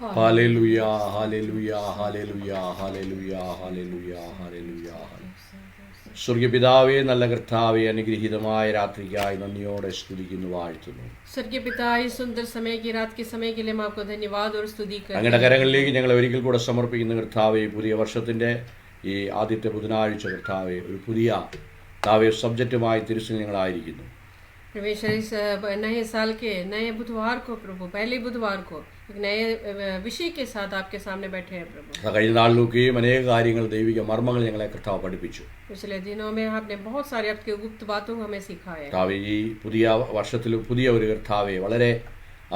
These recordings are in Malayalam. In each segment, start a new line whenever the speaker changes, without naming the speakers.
Hallelujah, hallelujah, hallelujah, hallelujah, hallelujah, hallelujah. സ്വർഗപിതാവേ, നല്ല കർത്താവേ, അനുഗ്രഹീതമായ രാത്രിക്കായി നന്ദിയോടെ സ്തുതിക്കുന്നു, വാഴ്ത്തുന്നു.
स्वर्गीय पिता, इस सुंदर समय की रात के समय के लिए मैं आपको धन्यवाद और स्तुति करता हूं.
അങ്ങയുടെ കരങ്ങളിലേക്ക് ഞങ്ങളെ ഒരിക്കൽ കൂടെ സമർപ്പിക്കുന്ന കർത്താവേ, പുതിയ വർഷത്തിന്റെ ഈ ആദ്യത്തെ ബുധനാഴ്ച കർത്താവേ, ഒരു പുതിയ കർത്താവേ സബ്ജക്റ്റുമായി തിരുസന്നിധിയിൽ ഞങ്ങളായിരിക്കുന്നു.
परमेश्वर, इस नए साल के नए बुधवार को प्रभु, पहले बुधवार को एक नए विषय के साथ आपके सामने बैठे हैं प्रभु.
കഴിഞ്ഞ നാളിലൊക്കെയും അനേക കാര്യങ്ങൾ, ദൈവിക മർമ്മങ്ങൾ ഞങ്ങളെ കർത്താവ് പഠിപ്പിച്ചു.
पिछले दिनों में आपने बहुत सारे आपके गुप्त बातों को हमें सिखाया.
കർത്താവേ, ഈ പുതിയ വർഷത്തിൽ പുതിയ ഒരു കർത്താവേ വളരെ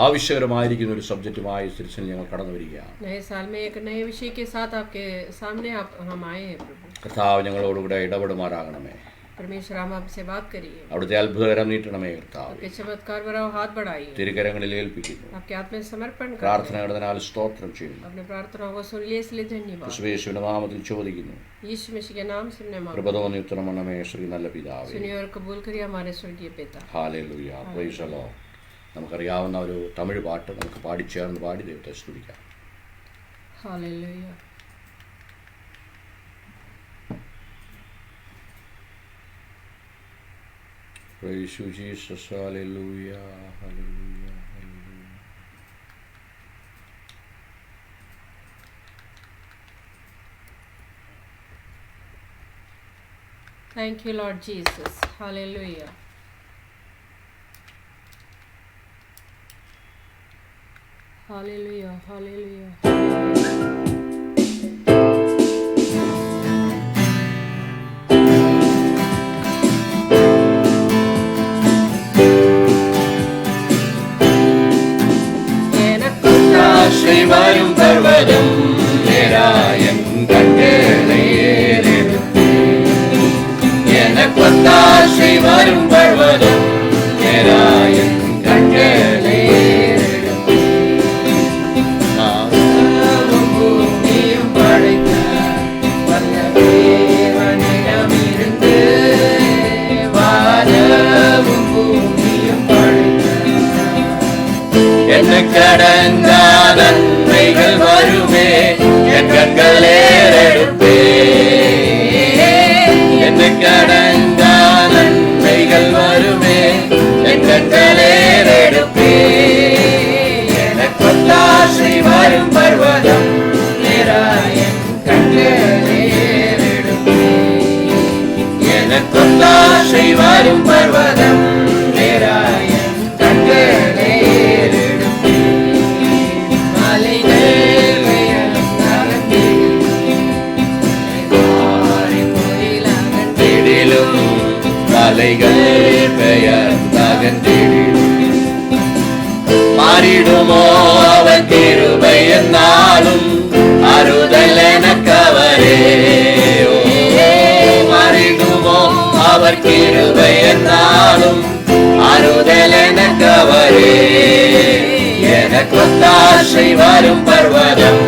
ആവശ്യകരമായിരിക്കുന്ന ഒരു സബ്ജക്റ്റുമായി തിരുസന്നിധിയിൽ ഞങ്ങൾ കടന്നു വരികയാണ്.
नए साल में एक नए विषय के साथ आपके सामने हम आए हैं प्रभु.
കർത്താവ് ഞങ്ങളോടുകൂടെ ഇടപെടുമാറാകണമേ.
परमेश्वर, हम आपसे बात करिए.
അവിടുത്തെ അത്ഭുതകരം നീട്ടണമേ കർത്താവ്.
आपके चमत्कार भरा हाथ बढ़ाइए.
തിരുകരങ്ങളിൽ ഏൽപ്പിക്കുന്നു.
आपके हाथ में समर्पण करते हैं.
പ്രാർത്ഥനകളാൽ സ്തോത്രം ചെയ്യുന്നു.
अपने प्रार्थनाओं को सुन लिए इसलिए धन्यवाद.
യേശുവിന്റെ നാമത്തിൽ ചോദിക്കുന്നു.
यीशु मसीह के नाम से हमने मांगा.
കൃപ തോന്നി ഉത്തരമണമേ ശ്രീ നല്ല പിതാവേ.
सुनिए और कबूल करिए हमारे स्वर्गीय पिता.
Hallelujah, praise the Lord. നമുക്കറിയാവുന്ന ഒരു തമിഴ് പാട്ട് നമുക്ക് പാടിച്ചേർന്ന് പാടി ദൈവത്തെ സ്തുതിക്കാം.
Hallelujah.
Praise you, Jesus. Hallelujah. Hallelujah. Hallelujah.
Thank you, Lord Jesus. Hallelujah. Hallelujah. Hallelujah.
வரும் பர்வதம் நேராயன் கண்களை எனக்கொத்தாசை வரும் பர்வதம் நேராயன் கண்களை பூமியும் படைத்த வல்லதேவனிடமிருந்து வானமும் பூமியும் படைத்த என்ன கடந்த நன்மைகள் வருமே என் கண்களேறெடுப்பே என்ன கடந்த நன்மைகள் வருமே என் கண்களேறெடுப்பே எனக்கொத்தாசை வரும் பர்வதம் நேராயன் கண்களேறெடுப்பே எனக்கொத்தாசை வரும் பர்வதம் நேராயன் கண்களேறெடுப்பே மலைகள் பெயர் தகன்றிடும் மாறிடுமோ அவன் கிருபை என்னாலும் அறுதல் எனக்கவரே மாறிடுமோ அவர் கிருபை என்னாலும் அறுதல் எனக்கவரே எனக்கொத்தாசை வரும் பர்வதம்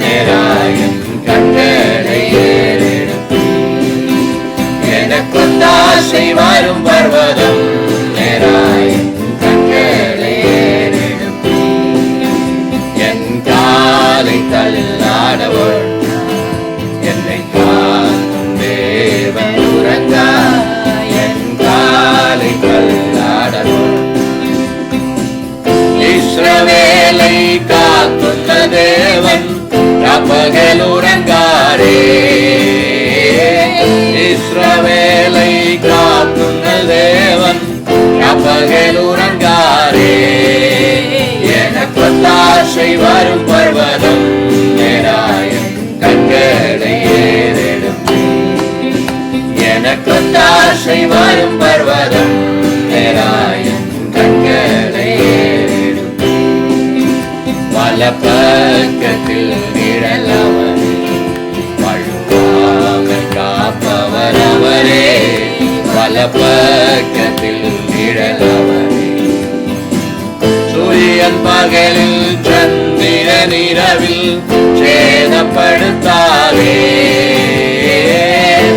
நேராயன் கண்களை எனக்கொத்தாசை வரும் பர்வதம் நேராயன் கண்களை என் காலை தள்ளாடவர் என்னை காக்கும் தேவன் உறங்க என் காலை தள்ளாடவர் இஸ்ரவேலை காத்துள்ள தேவன் பகல் உறங்காரே இஸ்ரவேலை காத்துள்ள தேவன் பகல் உறங்காரே எனக்கொத்தாசை வரும் பர்வதம் நேராயன் கண்களை ஏறெடுப்பே எனக்கொத்தாசை வரும் பர்வதம் நேராயன் கண்களை ஏறெடுப்பே வலப்பக்கத்தில் நிழலவனே வழுவாமல் காப்பவர் அவரே வலப்பக்கத்தில் நிழலவனே சூரியன் பகலில் சந்திரன் இரவில் சேதப்படுத்தாதே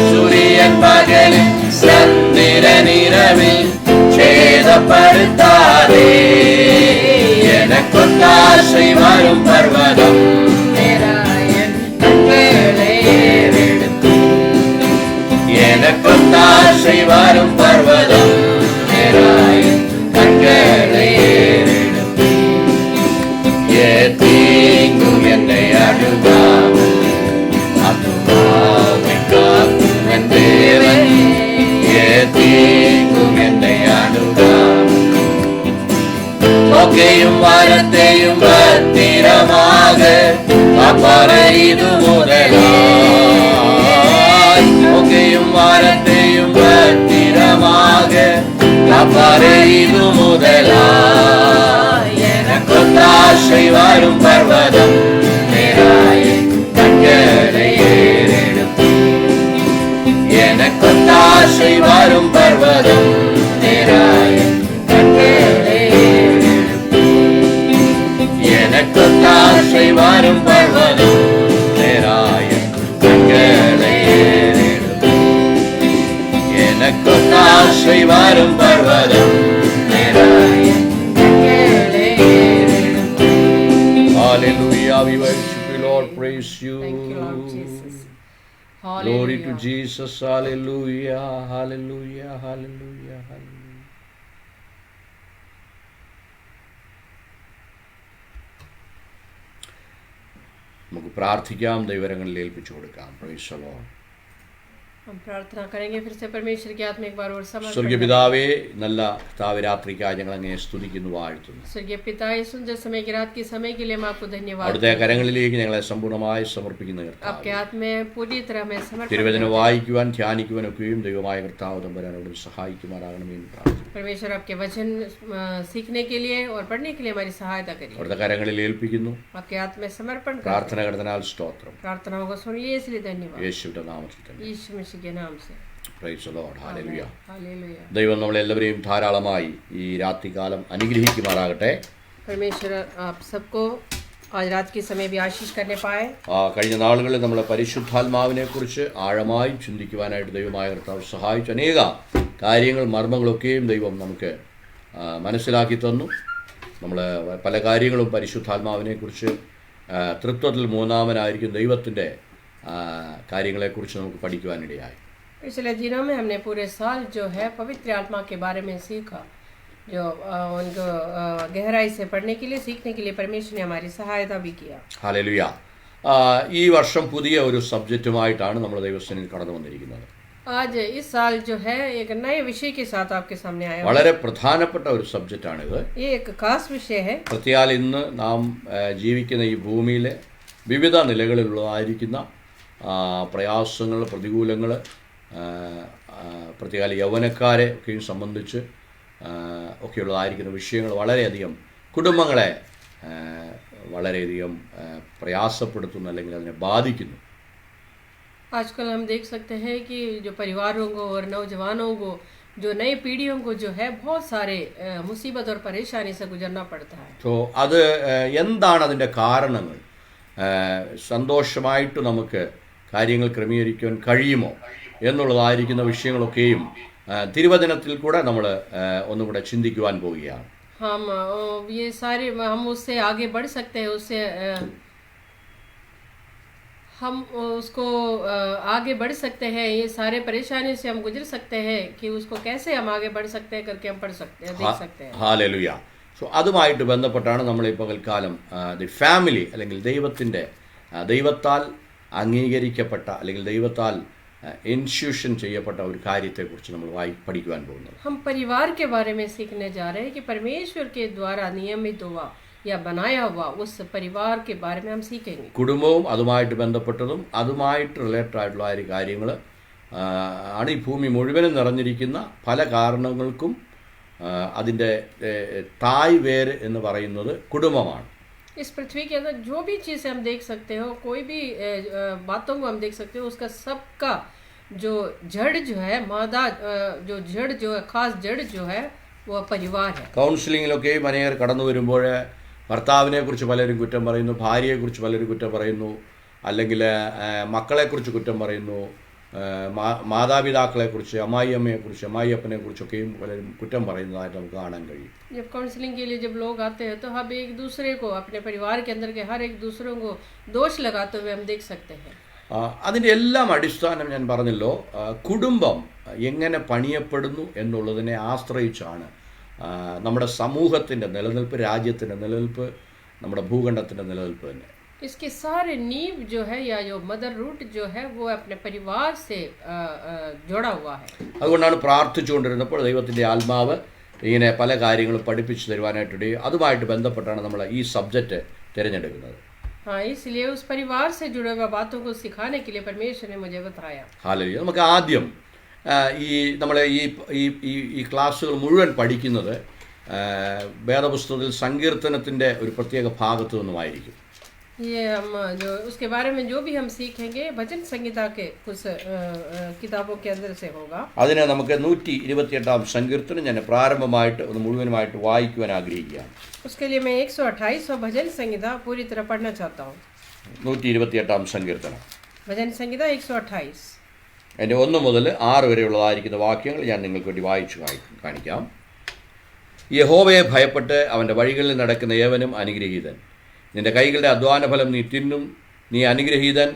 சூரியன் பகலில் சந்திரன் இரவில் சேதப்படுத்தாதே எனக்கொத்தாசை வரும் വരും പർവ്വതം எனக்கொத்தாசை வரும் பர்வதம் கண்களை தீங்கும் என்னை அணுகாமல் ஆத்துமாவை காக்கும் என் தேவன் தீங்கும் என்னை அணுகாமல் ஒக்கையும் வாரத்தையும் பத்திரமாக காப்பாரை இது முதலாய் ஒக்கையும் வாரத்தையும் பத்திரமாக காப்பாரை இது முதலாய் எனக்கொத்தாசை வரும் பர்வதம் கண்களை ஏறெடுத்து எனக்கொத்தாசை வரும் பர்வதம் கண்களை ஏறெடுத்து எனக்கொத்தாசை வரும் பர்வதம் கண்களை ஏறெடுத்து எனக்கொத்தாசை வரும் பர்வதம் Hallelujah, we worship you, Lord, praise you.
Thank you, Lord Jesus.
Glory to
Hallelujah.
Jesus, hallelujah, hallelujah, hallelujah, hallelujah. നമുക്ക് പ്രാർത്ഥിക്കാം, ദൈവരങ്ങളിൽ ഏൽപ്പിച്ചു കൊടുക്കാം. Praise the Lord.
हम प्रार्थना करेंगे फिर से परमेश्वर की आत्मा एक बार और समर्पण
സ്വർഗീയ പിതാവേ, നല്ല കർത്താവേ, രാത്രിക്കായി ഞങ്ങൾ അങ്ങയെ സ്തുതിക്കുന്നു, വാഴ്ത്തുന്നു.
स्वर्गीय पिता, इस सुंदर समय की रात के समय के लिए हम आपको धन्यवाद
അവിടുത്തെ കരങ്ങളിലേക്ക് ഞങ്ങളെ സമ്പൂർണ്ണമായി സമർപ്പിക്കുന്ന
आपके
കർത്താവേ,
हाथ में पूरी तरह मैं समर्पण
തിരുവചനം വായിക്കുവാൻ ധ്യാനിക്കുവാനൊക്കെയും ദൈവമായ കർത്താവ് തമ്പുരാൻ അവിടുന്ന് സഹായിക്കുമാറാകണമെന്ന് പ്രാർത്ഥിക്കുന്നു.
परमेश्वर आपके वचन सीखने के लिए और पढ़ने के लिए हमारी सहायता करिए।
അവിടുത്തെ കരങ്ങളിൽ ഏൽപ്പിക്കുന്നു.
आपके हाथ में समर्पण करते हैं।
പ്രാർത്ഥന കടന്നാൽ സ്തോത്രം.
प्रार्थनाओं को सुन लिए इसलिए धन्यवाद
യേശുവിന്റെ നാമത്തിൽ തന്നെ.
यीशु मसीह के नाम से
praise the Lord. Hallelujah.
Hallelujah.
ദൈവം നമ്മളെല്ലാവരെയും ധാരാളമായി ഈ രാത്രികാലം അനുഗ്രഹിക്കുമാറാകട്ടെ.
परमेश्वर आप सबको आज रात के समय भी आशीष करने पाए।
കഴിഞ്ഞ നാളുകളിൽ നമ്മളെ പരിശുദ്ധാത്മാവിനെ കുറിച്ച് ആഴമായി ചിന്തിക്കുവാനായിട്ട് ദൈവമായ കർത്താവ് സഹായിച്ചു. അനേക കാര്യങ്ങൾ മർമ്മങ്ങളൊക്കെയും ദൈവം നമുക്ക് മനസ്സിലാക്കി തന്നു. നമ്മൾ പല കാര്യങ്ങളും പരിശുദ്ധാത്മാവിനെ കുറിച്ച് തൃത്വത്തിൽ മൂന്നാമനായിരിക്കും ദൈവത്തിൻ്റെ കാര്യങ്ങളെക്കുറിച്ച് നമുക്ക് പഠിക്കുവാനിടയായി.
पिछले दिनों में हमने पूरे साल जो है पवित्र आत्मा के बारे में सीखा, जो उनको गहराई से पढ़ने के लिए सीखने के लिए परमेश्वर ने हमारी सहायता भी किया।
ഹല്ലേലൂയ. ഈ വർഷം പുതിയ ഒരു സബ്ജക്റ്റുമായിട്ടാണ് നമ്മൾ ദൈവസന്നിധിയിൽ കടന്നു വന്നിരിക്കുന്നത്.
आज इस साल जो है एक नए विषय के साथ आपके सामने आया।
വളരെ പ്രധാനപ്പെട്ട ഒരു സബ്ജക്റ്റാണിത്.
ये एक खास विषय है।
പ്രത്യാൽ ഇന്ന് നാം ജീവിക്കുന്ന ഈ ഭൂമിയിലെ വിവിധ നിലകളിലുള്ളതായിരിക്കുന്ന പ്രയാസങ്ങൾ, പ്രതികൂലങ്ങൾ, പ്രത്യേക യൗവനക്കാരെ ഒക്കെയും സംബന്ധിച്ച് ഒക്കെയുള്ളതായിരിക്കുന്ന വിഷയങ്ങൾ വളരെയധികം കുടുംബങ്ങളെ വളരെയധികം പ്രയാസപ്പെടുത്തുന്നു, അല്ലെങ്കിൽ അതിനെ ബാധിക്കുന്നു.
आजकल हम देख सकते हैं कि जो परिवारों को और नौजवानों को, जो नई पीढ़ियों को जो है बहुत सारे मुसीबत और परेशानी से गुजरना पड़ता है।
സോ അത് എന്താണ് അതിൻ്റെ കാരണങ്ങൾ? സന്തോഷമായിട്ട് നമുക്ക് കാര്യങ്ങൾ ക്രമീകരിക്കാൻ കഴിയുമോ എന്നുള്ളതായിരിക്കുന്ന വിഷയങ്ങളൊക്കെയും തിരുവചനത്തിൽ കൂടെ നമ്മൾ ഒന്നുകൂടെ ചിന്തിക്കുവാൻ പോവുകയാണ്.
हम ये सारे हम उससे आगे बढ़ सकते हैं, उससे हम उसको आगे बढ़ सकते हैं। ये सारे परेशानी से हम गुजर सकते हैं कि उसको कैसे हम आगे बढ़ सकते हैं करके हम पढ़ सकते हैं, देख सकते हैं।
ഹല്ലേലൂയ. സോ അതുമായിട്ട് ബന്ധപ്പെട്ടാണ് നമ്മൾ ഈ പകൽക്കാലം ദി ഫാമിലി, അല്ലെങ്കിൽ ദൈവത്താൽ അംഗീകരിക്കപ്പെട്ട, അല്ലെങ്കിൽ ദൈവത്താൽ ഇൻസ്റ്റിറ്റ്യൂഷൻ ചെയ്യപ്പെട്ട ഒരു കാര്യത്തെക്കുറിച്ച് നമ്മൾ പഠിക്കുവാൻ പോകുന്നത്.
हम परिवार के बारे में सीखने जा रहे हैं कि परमेश्वर के द्वारा नियमित हुआ या बनाया हुआ उस परिवार के बारे में हम सीखेंगे.
കുടുംബവും അതുമായിട്ട് ബന്ധപ്പെട്ടതും അതുമായിട്ട് റിലേറ്റഡ് ആയിട്ടുള്ള കാര്യങ്ങൾ ആണ് ഈ ഭൂമി മുഴുവനും നിറഞ്ഞിരിക്കുന്ന പല കാരണങ്ങൾക്കും അതിൻ്റെ തായ് വേര് എന്ന് പറയുന്നത് കുടുംബമാണ്.
इस पृथ्वी के अंदर जो भी चीज़ें हम देख सकते हो, कोई भी बातों को हम देख सकते हो, उसका सबका जो जड़ जो है, मादा जो जड़ जो है, खास जड़ जो है वो परिवार है.
കൗൺസിലിങ്ങിലൊക്കെയും അനേകർ കടന്നു വരുമ്പോൾ ഭർത്താവിനെക്കുറിച്ച് പലരും കുറ്റം പറയുന്നു, ഭാര്യയെക്കുറിച്ച് പലരും കുറ്റം പറയുന്നു, അല്ലെങ്കിൽ മക്കളെക്കുറിച്ച് കുറ്റം പറയുന്നു, മാതാപിതാക്കളെക്കുറിച്ച്, അമ്മായിയമ്മയെക്കുറിച്ച്, അമ്മായിയപ്പനെക്കുറിച്ചൊക്കെയും പലരും കുറ്റം പറയുന്നതായിട്ട് നമുക്ക് കാണാൻ കഴിയും.
जब काउंसलिंग के लिए जब लोग आते हैं तो हम एक दूसरे को, अपने परिवार के अंदर के हर एक दूसरों को दोष लगाते हुए हम देख सकते हैं.
അതിൻ്റെ എല്ലാം അടിസ്ഥാനം ഞാൻ പറഞ്ഞല്ലോ, കുടുംബം എങ്ങനെ പണിയപ്പെടുന്നു എന്നുള്ളതിനെ ആശ്രയിച്ചാണ് നമ്മുടെ സമൂഹത്തിൻ്റെ നിലനിൽപ്പ്, രാജ്യത്തിൻ്റെ നിലനിൽപ്പ്, നമ്മുടെ ഭൂഖണ്ഡത്തിൻ്റെ നിലനിൽപ്പ് തന്നെ.
इसके सारे नींव जो है या जो मदर रूट जो है वो अपने परिवार से जुड़ा हुआ है.
അതുകൊണ്ടാണ് പ്രാർത്ഥിച്ചുകൊണ്ടിരുന്നപ്പോൾ ദൈവത്തിൻ്റെ ആത്മാവ് ഇങ്ങനെ പല കാര്യങ്ങളും പഠിപ്പിച്ചു തരുവാനായിട്ട് അതുമായിട്ട് ബന്ധപ്പെട്ടാണ് നമ്മൾ ഈ സബ്ജക്റ്റ് തിരഞ്ഞെടുക്കുന്നത്.
हाँ, इसलिए उस परिवार से जुड़े हुए बातों को सिखाने के लिए परमेश्वर ने मुझे बताया.
हालेलुया. നമുക്ക് ആദ്യം നമ്മൾ ഈ ക്ലാസ്സുകൾ മുഴുവൻ പഠിക്കുന്നത് വേദപുസ്തകത്തിൽ സങ്കീർത്തനത്തിൻ്റെ ഒരു പ്രത്യേക ഭാഗത്തു നിന്നുമായിരിക്കും.
ये हम जो उसके बारे में जो भी हम सीखेंगे भजन संहिता के कुछ किताबों के अंदर से होगा.
അതിനെ നമുക്ക് 128 സങ്കീർത്തനം ഞാൻ പ്രാരംഭമായിട്ട് ഒന്ന് മുഴുവനുമായിട്ട് വായിക്കുവാൻ ആഗ്രഹിക്കുകയാണ്.
उसके लिए मैं 128 भजन संहिता पूरी तरह पढ़ना चाहता हूँ.
128 സങ്കീർത്തനം,
भजन संहिता 128.
അതിൻ്റെ 1 മുതൽ 6 വരെയുള്ളതായിരിക്കുന്ന വാക്യങ്ങൾ ഞാൻ നിങ്ങൾക്ക് വേണ്ടി വായിച്ചു കാണിക്കാം. യഹോവയെ ഭയപ്പെട്ട് അവൻ്റെ വഴികളിൽ നടക്കുന്ന ഏവനും അനുഗ്രഹീതൻ. നിന്റെ കൈകളുടെ അധ്വാനഫലം നീ തിന്നും, നീ അനുഗ്രഹീതൻ.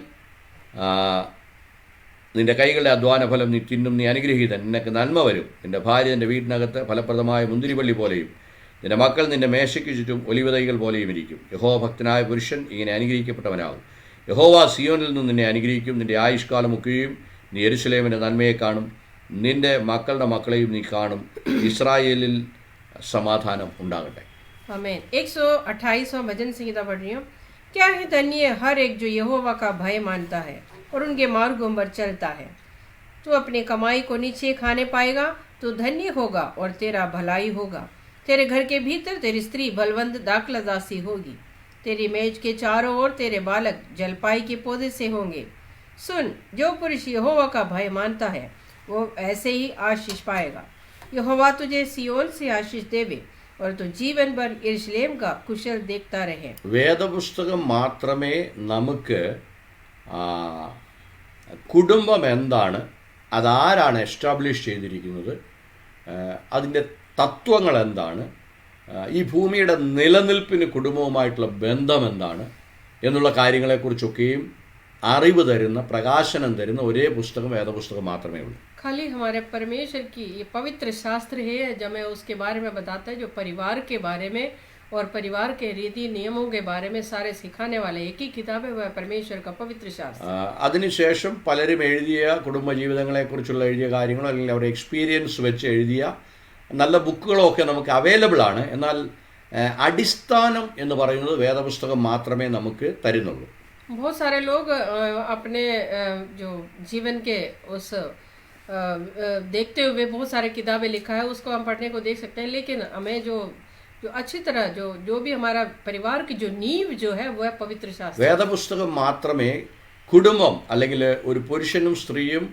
നിന്റെ കൈകളുടെ അധ്വാനഫലം നീ തിന്നും, നീ അനുഗ്രഹീതൻ. നിനക്ക് നന്മ വരും. നിന്റെ ഭാര്യ നിന്റെ വീടിനകത്ത് ഫലപ്രദമായ മുന്തിരിവള്ളി പോലെയും, നിന്റെ മക്കൾ നിന്റെ മേശയ്ക്ക് ചുറ്റും ഒലിവ് തൈകൾ പോലെയും ഇരിക്കും. യഹോവ ഭക്തനായ പുരുഷൻ ഇങ്ങനെ അനുഗ്രഹിക്കപ്പെട്ടവനാകും. യഹോവ സിയോനിൽ നിന്ന് നിന്നെ അനുഗ്രഹിക്കും. നിന്റെ ആയുഷ്കാലം ഒക്കെയും നീ യെരൂശലേമിൻ്റെ നന്മയെ കാണും. നിന്റെ മക്കളുടെ മക്കളെയും നീ കാണും. ഇസ്രായേലിൽ സമാധാനം ഉണ്ടാകട്ടെ.
आमीन. 128वां भजन संहिता पढ़ रही हूँ. क्या है धन्य हर एक जो यहोवा का भय मानता है और उनके मार्गों पर चलता है. तू अपनी कमाई को नीचे खाने पाएगा, तो धन्य होगा और तेरा भलाई होगा. तेरे घर के भीतर तेरी स्त्री बलवंत दाखलदासी होगी. तेरी मेज के चारों ओर तेरे बालक जलपाई के पौधे से होंगे. सुन, जो पुरुष यहोवा का भय मानता है वो ऐसे ही आशीष पाएगा. यहोवा तुझे सियोन से आशीष देवे और तो जीवन भर यरूशलेम का कुशल देखता रहे.
വേദപുസ്തകം മാത്രമേ നമുക്ക് കുടുംബം എന്താണ്, അതാരാണ് എസ്റ്റാബ്ലിഷ് ചെയ്തിരിക്കുന്നത്, അതിൻ്റെ തത്വങ്ങൾ എന്താണ്, ഈ ഭൂമിയുടെ നിലനിൽപ്പിന് കുടുംബവുമായിട്ടുള്ള ബന്ധം എന്താണ് എന്നുള്ള കാര്യങ്ങളെക്കുറിച്ചൊക്കെയും അറിവ് തരുന്ന, പ്രകാശനം തരുന്ന ഒരേ പുസ്തകം വേദപുസ്തകം മാത്രമേ ഉള്ളൂ.
खाली हमारे परमेश्वर की ये पवित्र शास्त्र है जो हमें उसके बारे में बताता है, जो परिवार के बारे में और परिवार के रीति नियमों के बारे में सारे सिखाने वाले एक ही किताब है, वह परमेश्वर का पवित्र शास्त्र.
അതിനുശേഷം പലരും എഴുതിയ കുടുംബജീവിതങ്ങളെക്കുറിച്ചുള്ള എഴുതിയ കാര്യങ്ങളോ അല്ലെങ്കിൽ അവരുടെ എക്സ്പീരിയൻസ് വെച്ച് എഴുതിയ നല്ല ബുക്കുകളോ ഒക്കെ നമുക്ക് അവൈലബിൾ ആണ്. എന്നാൽ അടിസ്ഥാനം എന്ന് പറയുന്നത് വേദപുസ്തകം മാത്രമേ നമുക്ക് തരുന്നുള്ളൂ.
बहुत सारे लोग अपने जो जीवन के उस देखते हुए बहुत सारे किताबें लिखा है, उसको हम पढ़ने को देख सकते हैं, लेकिन हमें जो अच्छी तरह जो भी हमारा परिवार की जो नींव जो है वो है पवित्र शास्त्र.
വേദപുസ്തകം മാത്രമേ കുടുംബം അല്ലെങ്കിൽ ഒരു പുരുഷനും സ്ത്രീയും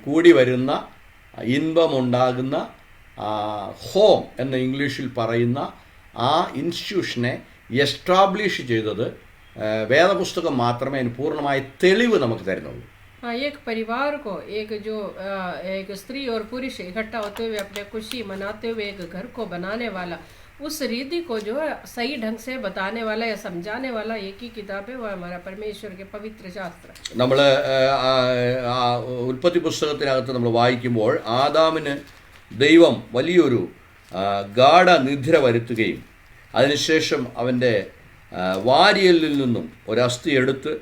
കൂടി വരുന്ന ഇൻപമുണ്ടാകുന്ന ഹോം എന്ന ഇംഗ്ലീഷിൽ പറയുന്ന ആ ഇൻസ്റ്റിറ്റ്യൂഷനെ എസ്റ്റാബ്ലിഷ് ചെയ്തത് വേദപുസ്തകം മാത്രമേ അതിന് പൂർണ്ണമായ തെളിവ് നമുക്ക് തരുന്നുള്ളൂ.
हाँ, एक परिवार को एक स्त्री और पुरुष इकट्ठा होते हुए अपने खुशी मनाते हुए एक घर को बनाने वाला, उस रीति को जो है सही ढंग से बताने वाला या समझाने वाला एक ही किताब है, वह हमारा परमेश्वर के पवित्र शास्त्र.
നമ്മൾ ഉൽപ്പത്തി പുസ്തകത്തിനകത്ത് നമ്മൾ വായിക്കുമ്പോൾ ആദാമിന് ദൈവം വലിയൊരു ഗാഢനിദ്ര വരുത്തുകയും അതിനുശേഷം അവൻ്റെ വാരിയലിൽ നിന്നും ഒരസ്ഥി എടുത്ത്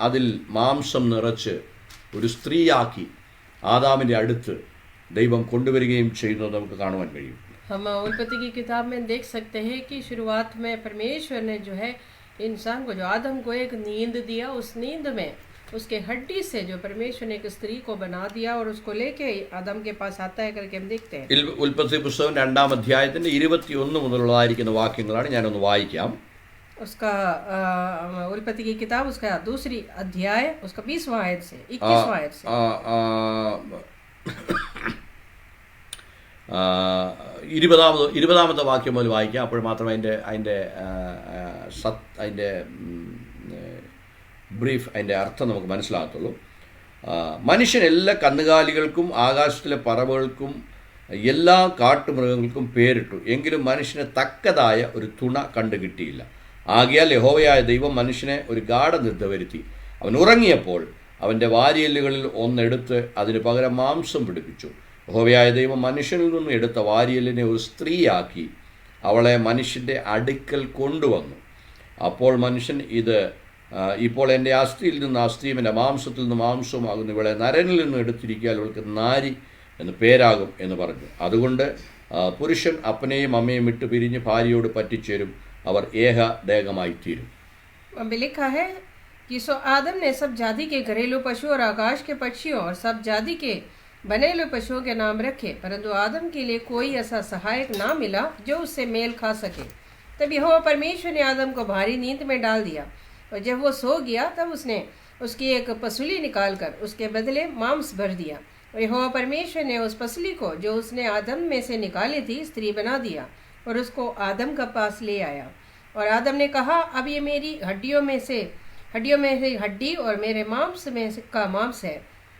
അതിൽ മാംസം നിറച്ച് ഒരു സ്ത്രീയാക്കി ആദാമിൻ്റെ അടുത്ത് ദൈവം കൊണ്ടുവരികയും ചെയ്യുന്നത് നമുക്ക് കാണുവാൻ കഴിയും.
हम उत्पत्ति की किताब में देख सकते हैं कि शुरुआत में परमेश्वर ने जो है इंसान को, जो आदम को एक नींद दिया, उस नींद में उसके हड्डी से जो परमेश्वर ने एक स्त्री को बना दिया और उसको लेके आदम के पास आता है करके हम देखते हैं.
ഉൽപ്പത്തി പുസ്തകം 2-ാം അധ്യായത്തിൻ്റെ 21 മുതലുള്ളതായിരിക്കുന്ന വാക്യങ്ങളാണ് ഞാനൊന്ന് വായിക്കാം.
उसका उत्पत्ति की किताब उसका 2 अध्याय उसका 20वां आयत से 21वां आयत से
20ാമത്തെ വാക്യം മുതൽ വായിക്കാം. അപ്പോൾ മാത്രമേ അതിൻ്റെ ബ്രീഫ്, അതിൻ്റെ അർത്ഥം നമുക്ക് മനസ്സിലാകത്തുള്ളൂ. മനുഷ്യൻ എല്ലാ കന്നുകാലികൾക്കും ആകാശത്തിലെ പറവകൾക്കും എല്ലാ കാട്ടുമൃഗങ്ങൾക്കും പേരിട്ടു, എങ്കിലും മനുഷ്യന് തക്കതായ ഒരു തുണ കണ്ടു കിട്ടിയില്ല. ആകയാൽ യഹോവയായ ദൈവം മനുഷ്യനെ ഒരു ഗാഢനിദ്ര വരുത്തി. അവൻ ഉറങ്ങിയപ്പോൾ അവൻ്റെ വാരിയെല്ലുകളിൽ ഒന്നെടുത്ത് അതിന് പകരം മാംസം പിടിപ്പിച്ചു. യഹോവയായ ദൈവം മനുഷ്യനിൽ നിന്നും എടുത്ത വാരിയെല്ലിനെ ഒരു സ്ത്രീയാക്കി അവളെ മനുഷ്യൻ്റെ അടുക്കൽ കൊണ്ടുവന്നു. അപ്പോൾ മനുഷ്യൻ ഇപ്പോൾ എൻ്റെ അസ്ഥിയിൽ നിന്ന് അസ്ഥിയും എൻ്റെ മാംസത്തിൽ നിന്ന് മാംസവുമാകുന്നു, ഇവളെ നരനിൽ നിന്നും എടുത്തിരിക്കാൻ അവൾക്ക് നാരി എന്ന് പേരാകും എന്ന് പറഞ്ഞു. അതുകൊണ്ട് പുരുഷൻ അപ്പനെയും അമ്മയും വിട്ട് പിരിഞ്ഞ് ഭാര്യയോട് പറ്റിച്ചേരും, അവർ ഏക ദേഹമായിത്തീരും.
लिखा है कि सो आदम ने सब जाति के घरेलू पशु और आकाश के पक्षियों और सब जाति के बनेलू पशुओं के नाम रखे, परंतु आदम के लिए कोई ऐसा सहायक ना मिला जो उससे मेल खा सके। तब यहोवा परमेश्वर ने आदम को भारी नींद में डाल दिया, और जब वो सो गया तब उसने उसकी एक पसुली निकालकर उसके बदले मांस भर दिया। और यहोवा परमेश्वर ने उस पसली को जो उसने आदम में से निकाली थी स्त्री बना दिया और उसको आदम के पास ले आया। और आदम ने कहा, अब ये मेरी हड्डियों में से हड्डी और मेरे मांस में का मांस है,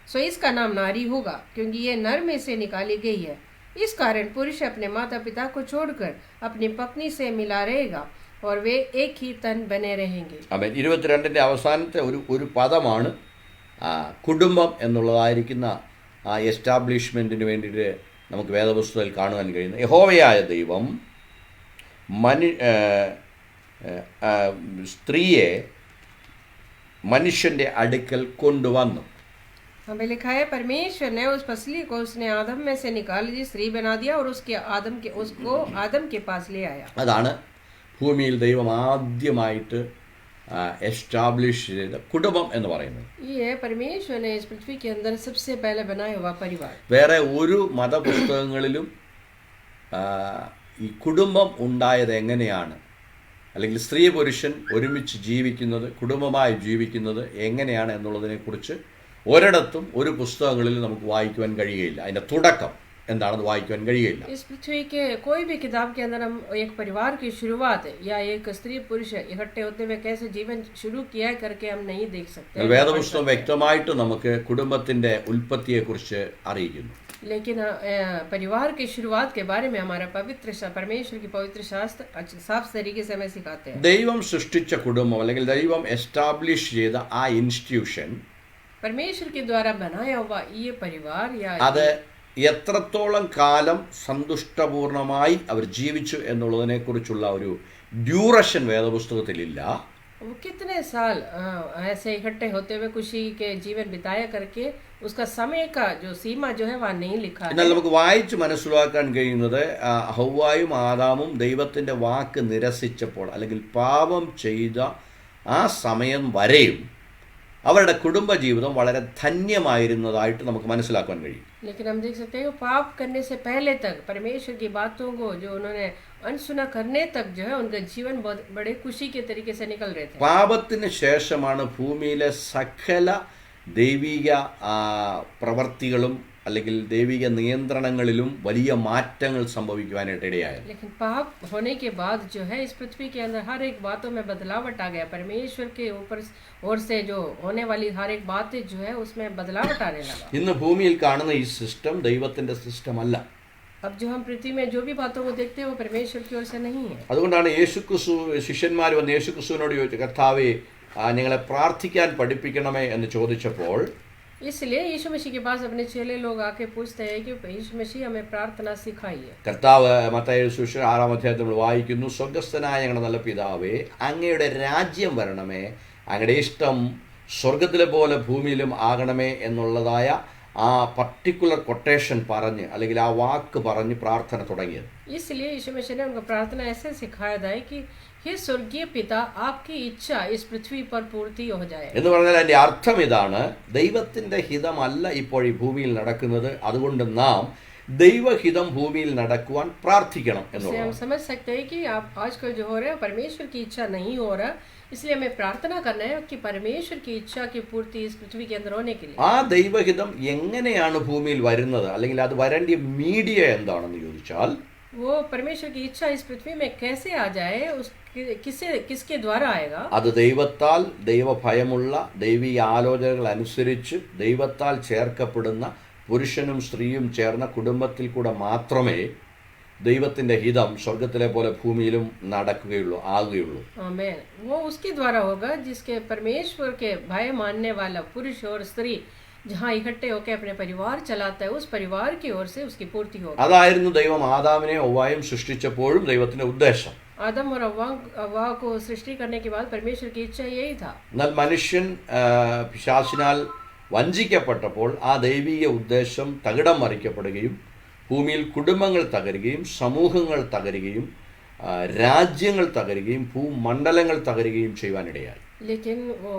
सो इसका नाम नारी होगा, क्योंकि ये नर में से निकाली गई है। इस कारण पुरुष अपने माता पिता को छोड़कर अपनी पत्नी से मिला रहेगा और वे एक ही तन बने रहेंगे.
അവൻ 22 അവസാനത്തെ ഒരു പദമാണ് കുടുംബം എന്നുള്ളതായിരിക്കുന്ന ആ എസ്റ്റാബ്ലിഷ്മെൻറ്റിന് വേണ്ടിയിട്ട് നമുക്ക് വേദപുസ്തകത്തിൽ കാണുവാൻ കഴിയുന്നത്. യഹോവയായ ദൈവം സ്ത്രീയെ മനുഷ്യൻ്റെ അടുക്കൽ കൊണ്ടുവന്നു.
हमें लिखा है, परमेश्वर ने उस पसली को उसने आदम में से निकाल दी, स्त्री बना दिया और उसको आदम के पास ले आया.
അതാണ് ഭൂമിയിൽ ദൈവം ആദ്യമായിട്ട് എസ്റ്റാബ്ലിഷ് ചെയ്ത കുടുംബം എന്ന് പറയുന്നത്.
ये परमेश्वर ने इस पृथ्वी के अंदर सबसे पहले बनाया हुआ परिवार.
വേറെ ഒരു മതപുസ്തകങ്ങളിലും ഈ കുടുംബം ഉണ്ടായത് എങ്ങനെയാണ്, അല്ലെങ്കിൽ സ്ത്രീ പുരുഷൻ ഒരുമിച്ച് ജീവിക്കുന്നത്, കുടുംബമായി ജീവിക്കുന്നത് എങ്ങനെയാണ് എന്നുള്ളതിനെക്കുറിച്ച് ഒരിടത്തും ഒരു പുസ്തകങ്ങളിലും നമുക്ക് വായിക്കുവാൻ കഴിയുകയില്ല. അതിൻ്റെ തുടക്കം എന്താണെന്ന് വായിക്കുവാൻ കഴിയുകയില്ല.
इस पृथ्वी के कोई भी किताब के अंदर हम एक परिवार की शुरुआत या एक स्त्री पुरुष इकट्ठे होते हुए कैसे जीवन शुरू किया करके हम नहीं देख सकते.
വേദപുസ്തകം വ്യക്തമായിട്ട് നമുക്ക് കുടുംബത്തിൻ്റെ ഉൽപ്പത്തിയെക്കുറിച്ച് അറിയിക്കുന്നു.
लेकिन परिवार की शुरुआत के बारे में हमारा परमेश्वर की पवित्र शास्त्र साफ तरीके से हमें सिखाते हैं.
ദൈവം സൃഷ്ടിച്ച കുടുംബം അല്ലെങ്കിൽ ദൈവം എസ്റ്റാബ്ലിഷ് ചെയ്ത ആ ഇൻസ്റ്റിറ്റ്യൂഷൻ,
परमेश्वर के द्वारा बनाया हुआ ये परिवार या
അത് എത്രത്തോളം കാലം സന്തുഷ്ടപൂർണമായി അവർ ജീവിച്ചു എന്നുള്ളതിനെക്കുറിച്ചുള്ള ഒരു ഡ്യൂറേഷൻ വേദപുസ്തകത്തിലില്ല.
वो कितने साल ऐसे इकट्ठे होते हुए खुशी के जीवन बिताया करके उसका समय का जो सीमा जो है वह नहीं लिखा है.
എന്നാൽ നമുക്ക് വായിച്ച് മനസ്സിലാക്കാൻ കഴിയുന്നത് ഹവ്വായും ആദാമും ദൈവത്തിൻ്റെ വാക്ക് നിരസിച്ചപ്പോൾ അല്ലെങ്കിൽ പാപം ചെയ്ത ആ സമയം വരെയും അവരുടെ കുടുംബജീവിതം വളരെ ധന്യമായിരുന്നതായിട്ട് നമുക്ക് മനസ്സിലാക്കാൻ കഴിയും.
लेकिन हम देख सकते हैं पाप करने से पहले तक परमेश्वर की बातों को जो उन्होंने अनसुना करने तक जो है उनका जीवन बहुत बड़े खुशी के तरीके से निकल रहे थे.
പാപത്തിന് ശേഷമാണ് ഭൂമിയിലെ സകല ദൈവിക പ്രവർത്തികളും അല്ലെങ്കിൽ ദൈവിക നിയന്ത്രണങ്ങളിലും വലിയ മാറ്റങ്ങൾ സംഭവിക്കുവാനായിട്ട് ഇടയായത്.
लेकिन पाप होने के बाद जो है इस पृथ्वी के अंदर हर एक बातों में बदलावट आ गया. परमेश्वर के ऊपर ओर से जो होने वाली हर एक बातें जो है उसमें बदलावट आने लगा.
ഇന്ന് ഭൂമിയിൽ കാണുന്ന ഈ സിസ്റ്റം ദൈവത്തിൻ്റെ സിസ്റ്റം അല്ല.
अब जो हम पृथ्वी में जो भी बातों को देखते हैं वो परमेश्वर की ओर से नहीं है.
അതുകൊണ്ടാണ് യേശുക്രിസ്തു ശിഷ്യന്മാർ വന്ന് യേശുക്രിസ്തുവിനോട് ചോദിച്ചു, കർത്താവേ ഞങ്ങളെ പ്രാർത്ഥിക്കാൻ പഠിപ്പിക്കണമേ എന്ന് ചോദിച്ചപ്പോൾ
इसलिए यीशु मसीह के पास अपने चेले लोग आके पूछते हैं कि यीशु मसीह हमें प्रार्थना सिखाइए.
കർത്താവ് മത്തായി സുവിശേഷം 6-ാം അധ്യായത്തിൽ നമ്മൾ വായിക്കുന്നു, സ്വർഗ്ഗസ്ഥനായ ഞങ്ങളുടെ നല്ല പിതാവേ, അങ്ങയുടെ രാജ്യം വരണമേ, അങ്ങയുടെ ഇഷ്ടം സ്വർഗത്തിലെ പോലെ ഭൂമിയിലും ആകണമേ എന്നുള്ളതായ ആ പർട്ടിക്കുലർ കൊട്ടേഷൻ പറഞ്ഞ് അല്ലെങ്കിൽ ആ വാക്ക് പറഞ്ഞ് പ്രാർത്ഥന തുടങ്ങിയത്.
इसलिए यीशु मसीह ने उनको प्रार्थना ऐसे सिखाया था कि हे स्वर्गीय पिता, आपकी इच्छा इस पृथ्वी पर पूर्ति हो जाए.
എന്ന് പറഞ്ഞാൽ അതിൻ്റെ അർത്ഥം ഇതാണ്, ദൈവത്തിൻ്റെ ഹിതമല്ല ഇപ്പോൾ ഈ ഭൂമിയിൽ നടക്കുന്നത്, അതുകൊണ്ട് നാം ദൈവഹിതം ഭൂമിയിൽ നടക്കുവാൻ പ്രാർത്ഥിക്കണം എന്നുള്ളത്.
हम समझ सकते हैं कि आप आजकल जो हो रहा है परमेश्वर की इच्छा नहीं हो रहा, इसलिए हमें प्रार्थना करना है कि परमेश्वर की इच्छा की पूर्ति इस पृथ्वी के अंदर होने के लिए.
ആ ദൈവഹിതം എങ്ങനെയാണ് ഭൂമിയിൽ വരുന്നത് അല്ലെങ്കിൽ അത് വരേണ്ട മീഡിയ എന്താണെന്ന് ചോദിച്ചാൽ,
वो परमेश्वर की इच्छा इस पृथ्वी में कैसे आ जाए, उस किसके द्वारा आएगा?
അത് ദൈവത്താൽ, ദൈവഭയമുള്ള ദൈവീയ ആലോചനകൾ അനുസരിച്ച് ദൈവത്താൽ ചേർക്കപ്പെടുന്ന പുരുഷനും സ്ത്രീയും ചേർന്ന കുടുംബത്തിൽ കൂടെ മാത്രമേ ദൈവത്തിന്റെ ഹിതം സ്വർഗത്തിലെ പോലെ ഭൂമിയിലും നടക്കുകയുള്ളൂ, ആകുകയുള്ളൂ.
आमीन। वो उसके द्वारा होगा जिसके परमेश्वर के भय मानने वाला पुरुष और स्त्री जहाँ इकट्ठे होकर अपने परिवार चलाता है, उस परिवार की ओर से उसकी पूर्ति होगी।
അതായിരുന്നു ദൈവം ആദാമിനെ ഹവ്വായും സൃഷ്ടിച്ചപ്പോഴും ദൈവത്തിന്റെ ഉദ്ദേശം.
आदम और हव्वा को सृष्टि करने के बाद परमेश्वर की इच्छा यही था.
എന്നാൽ മനുഷ്യൻ പിശാചിനാൽ വഞ്ചിക്കപ്പെട്ടപ്പോൾ ആ ദൈവീയ ഉദ്ദേശം തകിടം മറിക്കപ്പെടുകയും ഭൂമിയിൽ കുടുംബങ്ങൾ തകരുകയും സമൂഹങ്ങൾ തകരുകയും രാജ്യങ്ങൾ തകരുകയും ഭൂമണ്ഡലങ്ങൾ തകരുകയും ചെയ്യുവാനിടയായി.
लेकिन वो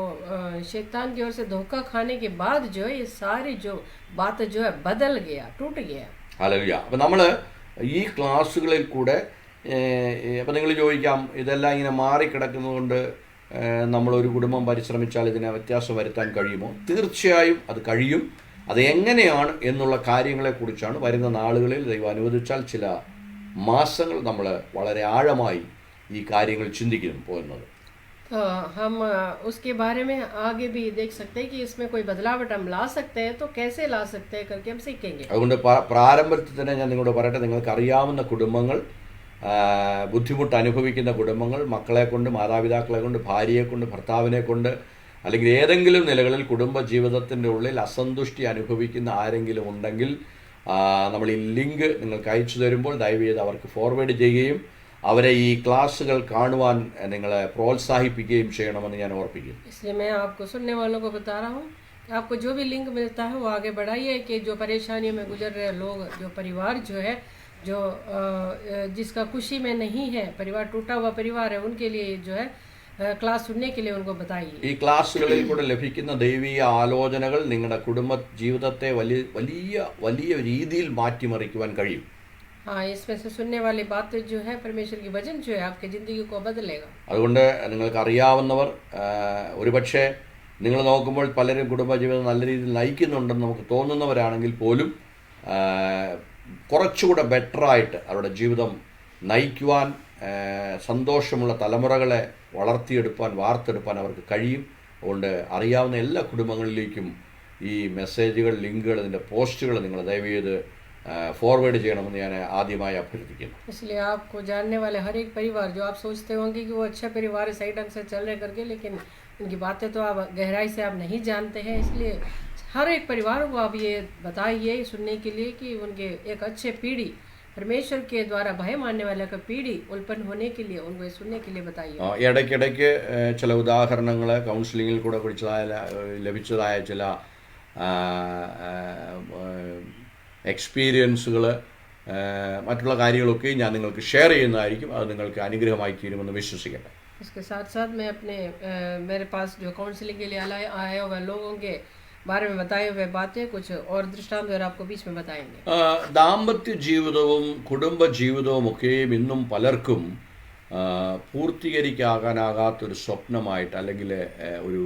शैतान की ओर से धोखा खाने के बाद जो है ये सारी जो बात जो है बदल गया, टूट गया.
ഹല്ലേലൂയ. അപ്പം നമ്മൾ ഈ ക്ലാസ്സുകളിൽ കൂടെ അപ്പം നിങ്ങൾ ചോദിക്കാം, ഇതെല്ലാം ഇങ്ങനെ മാറിക്കിടക്കുന്നതുകൊണ്ട് നമ്മളൊരു കുടുംബം പരിശ്രമിച്ചാൽ ഇതിനെ വ്യത്യാസം വരുത്താൻ കഴിയുമോ? തീർച്ചയായും അത് കഴിയും. അത് എങ്ങനെയാണ് എന്നുള്ള കാര്യങ്ങളെക്കുറിച്ചാണ് വരുന്ന നാളുകളിൽ ദൈവം അനുവദിച്ചാൽ ചില മാസങ്ങൾ നമ്മൾ വളരെ ആഴമായി ഈ കാര്യങ്ങൾ ചിന്തിക്കുന്നു പോകുന്നത്.
तो हम उसके बारे में आगे भी देख सकते हैं कि इसमें कोई बदलावट हम ला सकते हैं, तो कैसे ला सकते हैं करके हम सीखेंगे.
അതുകൊണ്ട് പ്രാരംഭത്തിൽ തന്നെ ഞാൻ നിങ്ങളോട് പറയട്ടെ, നിങ്ങൾക്ക് അറിയാവുന്ന കുടുംബങ്ങൾ, ബുദ്ധിമുട്ട് അനുഭവിക്കുന്ന കുടുംബങ്ങൾ, മക്കളെ കൊണ്ട്, മാതാപിതാക്കളെ കൊണ്ട്, ഭാര്യയെ കൊണ്ട്, ഭർത്താവിനെ കൊണ്ട്, അല്ലെങ്കിൽ ഏതെങ്കിലും നിലകളിൽ കുടുംബ ജീവിതത്തിൻ്റെ ഉള്ളിൽ അസന്തുഷ്ടി അനുഭവിക്കുന്ന ആരെങ്കിലും ഉണ്ടെങ്കിൽ നമ്മൾ ഈ ലിങ്ക് നിങ്ങൾക്ക് അയച്ചു തരുമ്പോൾ ദയവ് ചെയ്ത് അവർക്ക് ഫോർവേഡ് ചെയ്യുകയും അവരെ ഈ ക്ലാസ്സുകൾ കാണുവാൻ നിങ്ങളെ പ്രോത്സാഹിപ്പിക്കുകയും ചെയ്യണമെന്ന് ഞാൻ ഓർപ്പിക്കുന്നു.
इसलिए मैं आपको सुनने वालों को बता रहा हूँ, आपको जो भी लिंक मिलता है वो आगे बढ़ाइए कि जो परेशानियों में गुजर रहे लोग, जो परिवार जो है, जो जिसका खुशी में नहीं है, परिवार टूटा हुआ परिवार है, उनके लिए जो है ക്ലാസ് सुनने के लिए उनको बताइए.
ഈ ക്ലാസ്സുകളിൽ കൂടെ ലഭിക്കുന്ന ദൈവീയ ആലോചനകൾ നിങ്ങളുടെ കുടുംബ ജീവിതത്തെ വലിയ രീതിയിൽ മാറ്റിമറിക്കുവാൻ കഴിയും.
हाँ, इसमें से सुनने वाली बातें जो है परमेश्वर की वचन जो है आपकी जिंदगी को बदलेगा.
അതുകൊണ്ട് നിങ്ങൾക്ക് അറിയാവുന്നവർ, ഒരുപക്ഷെ നിങ്ങൾ നോക്കുമ്പോൾ പലരും കുടുംബജീവിതം നല്ല രീതിയിൽ നയിക്കുന്നുണ്ടെന്ന് നമുക്ക് തോന്നുന്നവരാണെങ്കിൽ പോലും കുറച്ചുകൂടെ ബെറ്ററായിട്ട് അവരുടെ ജീവിതം നയിക്കുവാൻ, സന്തോഷമുള്ള തലമുറകളെ വളർത്തിയെടുപ്പാൻ, വാർത്തെടുപ്പാൻ അവർക്ക് കഴിയും. അതുകൊണ്ട് അറിയാവുന്ന എല്ലാ കുടുംബങ്ങളിലേക്കും ഈ മെസ്സേജുകൾ, ലിങ്കുകൾ, ഇതിൻ്റെ പോസ്റ്റുകൾ നിങ്ങൾ ദയവ് ചെയ്ത് ഫോർവേഡ് ചെയ്യണമെന്ന് ഞാൻ ആദ്യമായി അഭ്യർത്ഥിക്കുന്നു.
इसलिए आपको जानने वाले हर एक परिवार जो आप सोचते होंगे कि वो अच्छा परिवार है, सही ढंग से चल रहे करके, लेकिन उनकी बातें तो आप गहराई से आप नहीं जानते हैं. इसलिए हर एक परिवार को आप ये बताइए सुनने के लिए कि उनके एक अच्छे पीढ़ी, परमेश्वर के द्वारा भय मानने वाले का पीढ़ी उत्पन्न होने के लिए उनको सुनने के लिए बताइए.
ഇടയ്ക്കിടയ്ക്ക് ചില ഉദാഹരണങ്ങൾ കൗൺസിലിങ്ങിൽ കൂടെ ലഭിച്ചതായ ചില എക്സ്പീരിയൻസുകൾ, മറ്റുള്ള കാര്യങ്ങളൊക്കെ ഞാൻ നിങ്ങൾക്ക് ഷെയർ ചെയ്യുന്നതായിരിക്കും. അത് നിങ്ങൾക്ക് അനുഗ്രഹമായി തീരുമെന്ന് വിശ്വസിക്കട്ടെ.
इसके साथ साथ मैं अपने मेरे पास जो काउंसलिंग के लिए आए हुए लोगों के बारे में बताए हुए बातें कुछ और दृष्टांत और आपको बीच में बताएंगे.
ദാമ്പത്യ ജീവിതവും കുടുംബ ജീവിതവും ഒക്കെയും ഇന്നും പലർക്കും പൂർത്തീകരിക്കാനാകാത്തൊരു സ്വപ്നമായിട്ട് അല്ലെങ്കിൽ ഒരു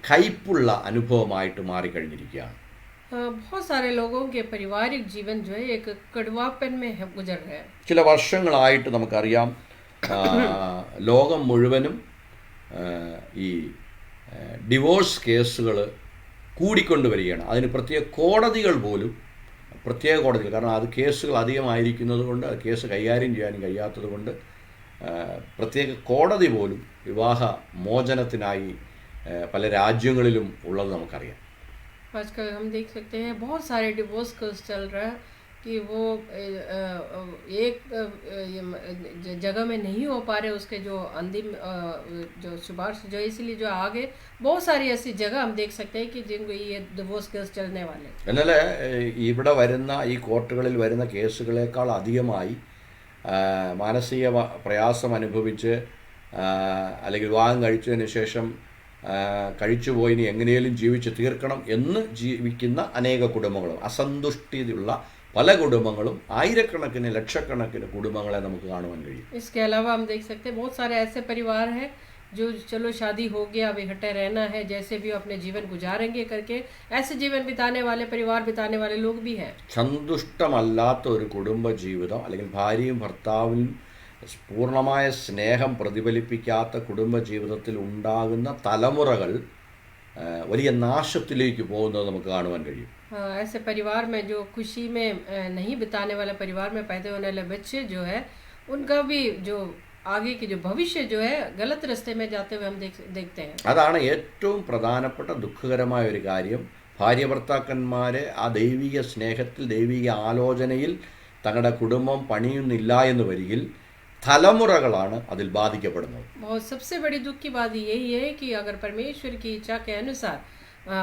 കയ്പുള്ള അനുഭവമായിട്ട് മാറിക്കഴിഞ്ഞിരിക്കുകയാണ്.
बहुत सारे लोगों के पारिवारिक जीवन जो है एक कड़वापन में गुजर रहे हैं.
ചില വർഷങ്ങളായിട്ട് നമുക്കറിയാം, ലോകം മുഴുവനും ഈ ഡിവോഴ്സ് കേസുകൾ കൂടിക്കൊണ്ടുവരികയാണ്. അതിന് പ്രത്യേക കോടതികൾ, കാരണം അത് കേസുകൾ അധികമായിരിക്കുന്നത് കൊണ്ട്, അത് കേസ് കൈകാര്യം ചെയ്യാനും കഴിയാത്തത് കൊണ്ട് പ്രത്യേക കോടതി പോലും വിവാഹ മോചനത്തിനായി പല രാജ്യങ്ങളിലും ഉള്ളത് നമുക്കറിയാം.
आजकल हम देख सकते हैं बहुत सारे डिवोर्स केस चल रहा है कि वो एक जगह में नहीं हो पा रहे, उसके जो अंतिम जो सिफारिश जो इसलिए जो आगे बहुत सारी ऐसी जगह हम देख सकते हैं कि जिनको ये डिवोर्स केस चलने वाले.
എന്നാൽ ഇവിടെ വരുന്ന ഈ കോർട്ടുകളിൽ വരുന്ന കേസുകളേക്കാൾ അധികമായി മാനസിക പ്രയാസം അനുഭവിച്ച് അല്ലെങ്കിൽ വിവാഹം കഴിച്ചതിന് ശേഷം കഴിച്ചുപോയി ഇനി എങ്ങനെയും ജീവിച്ച് തീർക്കണം എന്ന് ജീവിക്കുന്ന അനേക കുടുംബങ്ങളും, അസന്തുഷ്ടിയുള്ള പല കുടുംബങ്ങളും, ആയിരക്കണക്കിന് ലക്ഷക്കണക്കിന് കുടുംബങ്ങളെ നമുക്ക് കാണുവാൻ കഴിയും.
इसके अलावा हम देख सकते हैं बहुत सारे ऐसे परिवार हैं जो चलो शादी हो गया अब इकट्ठे रहना है, जैसे भी अपने जीवन गुजारेंगे करके ऐसे जीवन बिताने वाले, परिवार बिताने वाले लोग भी हैं।
സന്തുഷ്ടമല്ലാത്ത ഒരു കുടുംബ ജീവിതം അല്ലെങ്കിൽ ഭാര്യയും ഭർത്താവും പൂർണ്ണമായ സ്നേഹം പ്രതിഫലിപ്പിക്കാത്ത കുടുംബ ജീവിതത്തിൽ ഉണ്ടാകുന്ന തലമുറകൾ വലിയ നാശത്തിലേക്ക് പോകുന്നത് നമുക്ക് കാണുവാൻ കഴിയും.
ऐसे परिवार में जो खुशी में नहीं बिताने वाले परिवार में पैदा होने वाले बच्चे जो है उनका भी जो आगे की जो भविष्य जो है गलत रास्ते में जाते हुए हम देखते हैं.
അതാണ് ഏറ്റവും പ്രധാനപ്പെട്ട ദുഃഖകരമായ ഒരു കാര്യം. ഭാര്യ ഭർത്താക്കന്മാരെ ആ ദൈവിക സ്നേഹത്തിൽ, ദൈവിക ആലോചനയിൽ തങ്ങളുടെ കുടുംബം പണിയുന്നില്ല എന്ന് വരികിൽ തലമുറകളാണ് അതിൽ ബാധിക്കപ്പെടുന്നത്.
बहुत सबसे बड़ी दुख की बात यही है कि अगर परमेश्वर की इच्छा के अनुसार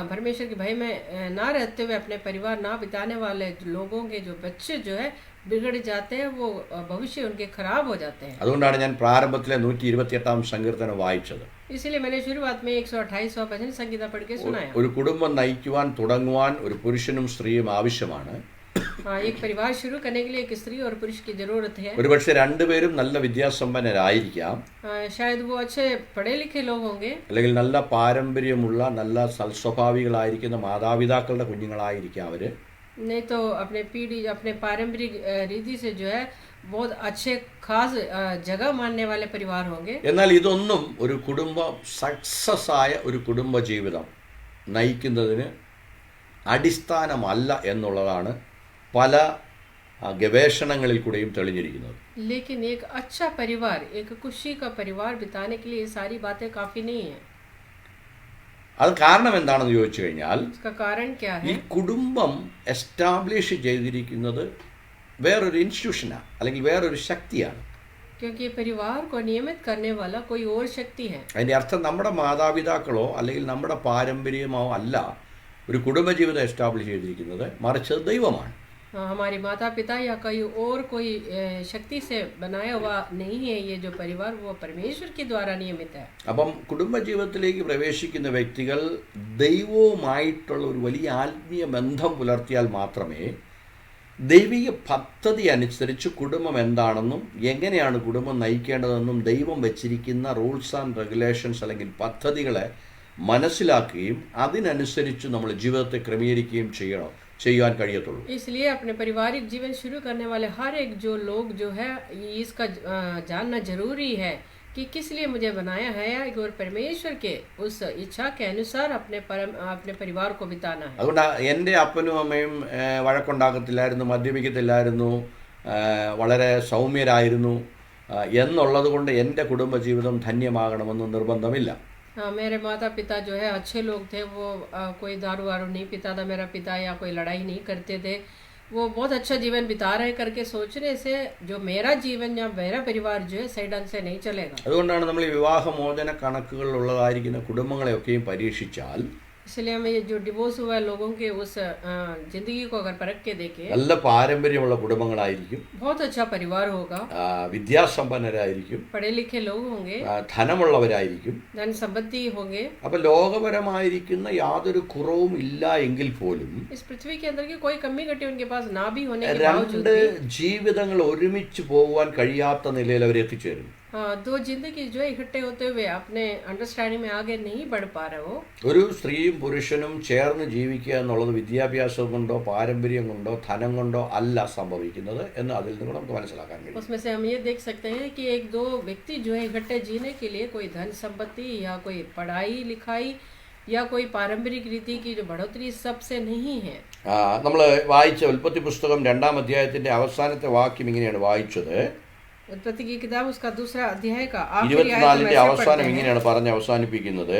परमेश्वर के भय में ना रहते हुए अपने परिवार ना बिताने वाले लोगों के जो बच्चे जो है बिगड़ जाते हैं, वो भविष्य उनके खराब हो जाते हैं.
അതുകൊണ്ടാണ് ഞാൻ പ്രാരംഭത്തിലെ 128-ാം സങ്കീർത്തനം വായിച്ചത്.
इसलिए मैंने शुरुआत में 128वां भजन संगीता पढ़ के सुनाया.
ഒരു കുടുംബം നയിക്കുവാൻ തുടങ്ങുവാൻ ഒരു പുരുഷനും സ്ത്രീയും ആവശ്യമാണ്.
एक परिवार शुरू करने के लिए एक स्त्री और पुरुष की जरूरत है.
ഒരുപക്ഷെ രണ്ടുപേരും നല്ല വിദ്യാസമ്പന്നരായിരിക്കാം,
शायद वो अच्छे पढ़े लिखे लोग होंगे,
അല്ലെങ്കിൽ നല്ല പാരമ്പര്യമുള്ള നല്ല സൽസ്വഭാവികളായിരിക്കുന്ന മാതാപിതാക്കളുടെ കുഞ്ഞുങ്ങളായിരിക്കാം അവര്.
नहीं तो अपने पीढ़ी अपने पारंपरिक रीति से जो है बहुत अच्छे खास जगह मानने वाले परिवार होंगे.
എന്നാൽ ഇതൊന്നും ഒരു കുടുംബ സക്സസ് ആയ ഒരു കുടുംബ ജീവിതം നയിക്കുന്നതിന് അടിസ്ഥാനമല്ല എന്നുള്ളതാണ് പല ഗവേഷണങ്ങളിൽ കൂടെയും തെളിഞ്ഞിരിക്കുന്നത്.
लेकिन एक अच्छा परिवार, एक खुशी का परिवार बिताने के लिए ये सारी बातें काफी नहीं है.
അത് കാരണം എന്താണെന്ന് ചോദിച്ചു കഴിഞ്ഞാൽ,
इसका कारण क्या
ഈ
है?
കുടുംബം എസ്റ്റാബ്ലിഷ് ചെയ്തിരിക്കുന്നത് വേറൊരു ഇൻസ്റ്റിറ്റ്യൂഷനാണ്, അല്ലെങ്കിൽ വേറൊരു ശക്തിയാണ്.
क्योंकि परिवार को नियमित करने वाला कोई और शक्ति है.
അതിൻ്റെ അർത്ഥം നമ്മുടെ മാതാപിതാക്കളോ അല്ലെങ്കിൽ നമ്മുടെ പാരമ്പര്യമോ അല്ല ഒരു കുടുംബജീവിതം എസ്റ്റാബ്ലിഷ് ചെയ്തിരിക്കുന്നത്, മറിച്ച് ദൈവമാണ്.
हमारे माता पिता या कोई शक्ति से बनाया हुआ नहीं है ये जो परिवार, वो परमेश्वर के द्वारा नियमित है.
അപ്പം കുടുംബജീവിതത്തിലേക്ക് പ്രവേശിക്കുന്ന വ്യക്തികൾ ദൈവവുമായിട്ടുള്ള ഒരു വലിയ ആത്മീയ ബന്ധം പുലർത്തിയാൽ മാത്രമേ ദൈവിക പദ്ധതി അനുസരിച്ച് കുടുംബം എന്താണെന്നും എങ്ങനെയാണ് കുടുംബം നയിക്കേണ്ടതെന്നും ദൈവം വെച്ചിരിക്കുന്ന റൂൾസ് ആൻഡ് റെഗുലേഷൻസ് അല്ലെങ്കിൽ പദ്ധതികളെ മനസ്സിലാക്കുകയും അതിനനുസരിച്ച് നമ്മൾ ജീവിതത്തെ ക്രമീകരിക്കുകയും ചെയ്യാൻ കഴിയത്തുള്ളൂ.
इसलिए अपने पारिवारिक जीवन शुरू करने वाले हर एक जो लोग जो है इसका जानना जरूरी है कि किस लिए मुझे बनाया है और परमेश्वर के उस इच्छा के अनुसार अपने परिवार को बिताना है.
അതുകൊണ്ട് എൻ്റെ അപ്പനും അമ്മയും വഴക്കുണ്ടാക്കത്തില്ലായിരുന്നു, മദ്യപിക്കത്തില്ലായിരുന്നു, വളരെ സൗമ്യരായിരുന്നു എന്നുള്ളത് കൊണ്ട് എൻ്റെ കുടുംബജീവിതം ധന്യമാകണമെന്ന് നിർബന്ധമില്ല.
मेरे माता पिता जो है अच्छे लोग थे, वो कोई दारू वारू नहीं पीता था मेरा पिता, या कोई लड़ाई नहीं करते थे, वो बहुत अच्छा जीवन बिता रहे करके सोचने से जो मेरा जीवन या मेरा परिवार जो है सही ढंग से नहीं चलेगा.
അതുകൊണ്ടാണ് നമ്മൾ ഈ വിവാഹമോചന കണക്കുകൾ ഉള്ളതായിരിക്കുന്ന കുടുംബങ്ങളെയൊക്കെയും പരീക്ഷിച്ചാൽ,
इसलिए हम ये जो डिवोर्स हुआ है लोगों के उस जिंदगी को अगर परख के देखें,
നല്ല പാരമ്പര്യമുള്ള കുടുംബങ്ങളായിരിക്കും,
बहुत अच्छा परिवार होगा,
വിദ്യാസമ്പന്നരായിരിക്കും,
पढ़े लिखे लोग होंगे,
ധനമുള്ളവരായിരിക്കും.
धन संपत्ति होंगे.
അപ്പൊ ലോകപരമായിരിക്കുന്ന യാതൊരു കുറവും ഇല്ല എങ്കിൽ പോലും
इस पृथ्वी के अंदर की कोई कमी घटी उनके पास ना भी होने के बावजूद
രണ്ട്
भी
ജീവിതങ്ങൾ ഒരുമിച്ച് പോകുവാൻ കഴിയാത്ത നിലയിൽ അവർ എത്തിച്ചേരും.
दो जिंदगी जो है इकट्ठे होते हुए अपने अंडरस्टैंडिंग में आगे नहीं बढ़ पा रहे हो.
ഒരു സ്ത്രീയും പുരുഷനും ചേർന്ന് ജീവിക്കുക എന്നുള്ളത് വിദ്യാഭ്യാസം കൊണ്ടോ പാരമ്പര്യം കൊണ്ടോ ധനം കൊണ്ടോ അല്ല സംഭവിക്കുന്നത് എന്ന് അതിൽ നിന്ന് നമുക്ക് മനസ്സിലാക്കാൻ കഴിയും.
उसमें से हम ये देख सकते हैं कि एक दो व्यक्ति जो है इकट्ठे जीने के लिए कोई धन संपत्ति या कोई पढ़ाई लिखाई या कोई पारंपरिक रीति की जो बढ़ोतरी सबसे नहीं है.
നമ്മൾ വായിച്ച ഉൽപ്പത്തി പുസ്തകം 2-ാം അധ്യായത്തിന്റെ അവസാനത്തെ വാക്യം ഇങ്ങനെയാണ് വായിച്ചത്.
उत्पत्ति की किताब उसका दूसरा अध्याय का आखिरी आयत
24-ന്റെ അവസാനം ഇങ്ങനെയാണ് പറഞ്ഞ് അവസാനിപ്പിക്കുന്നത്.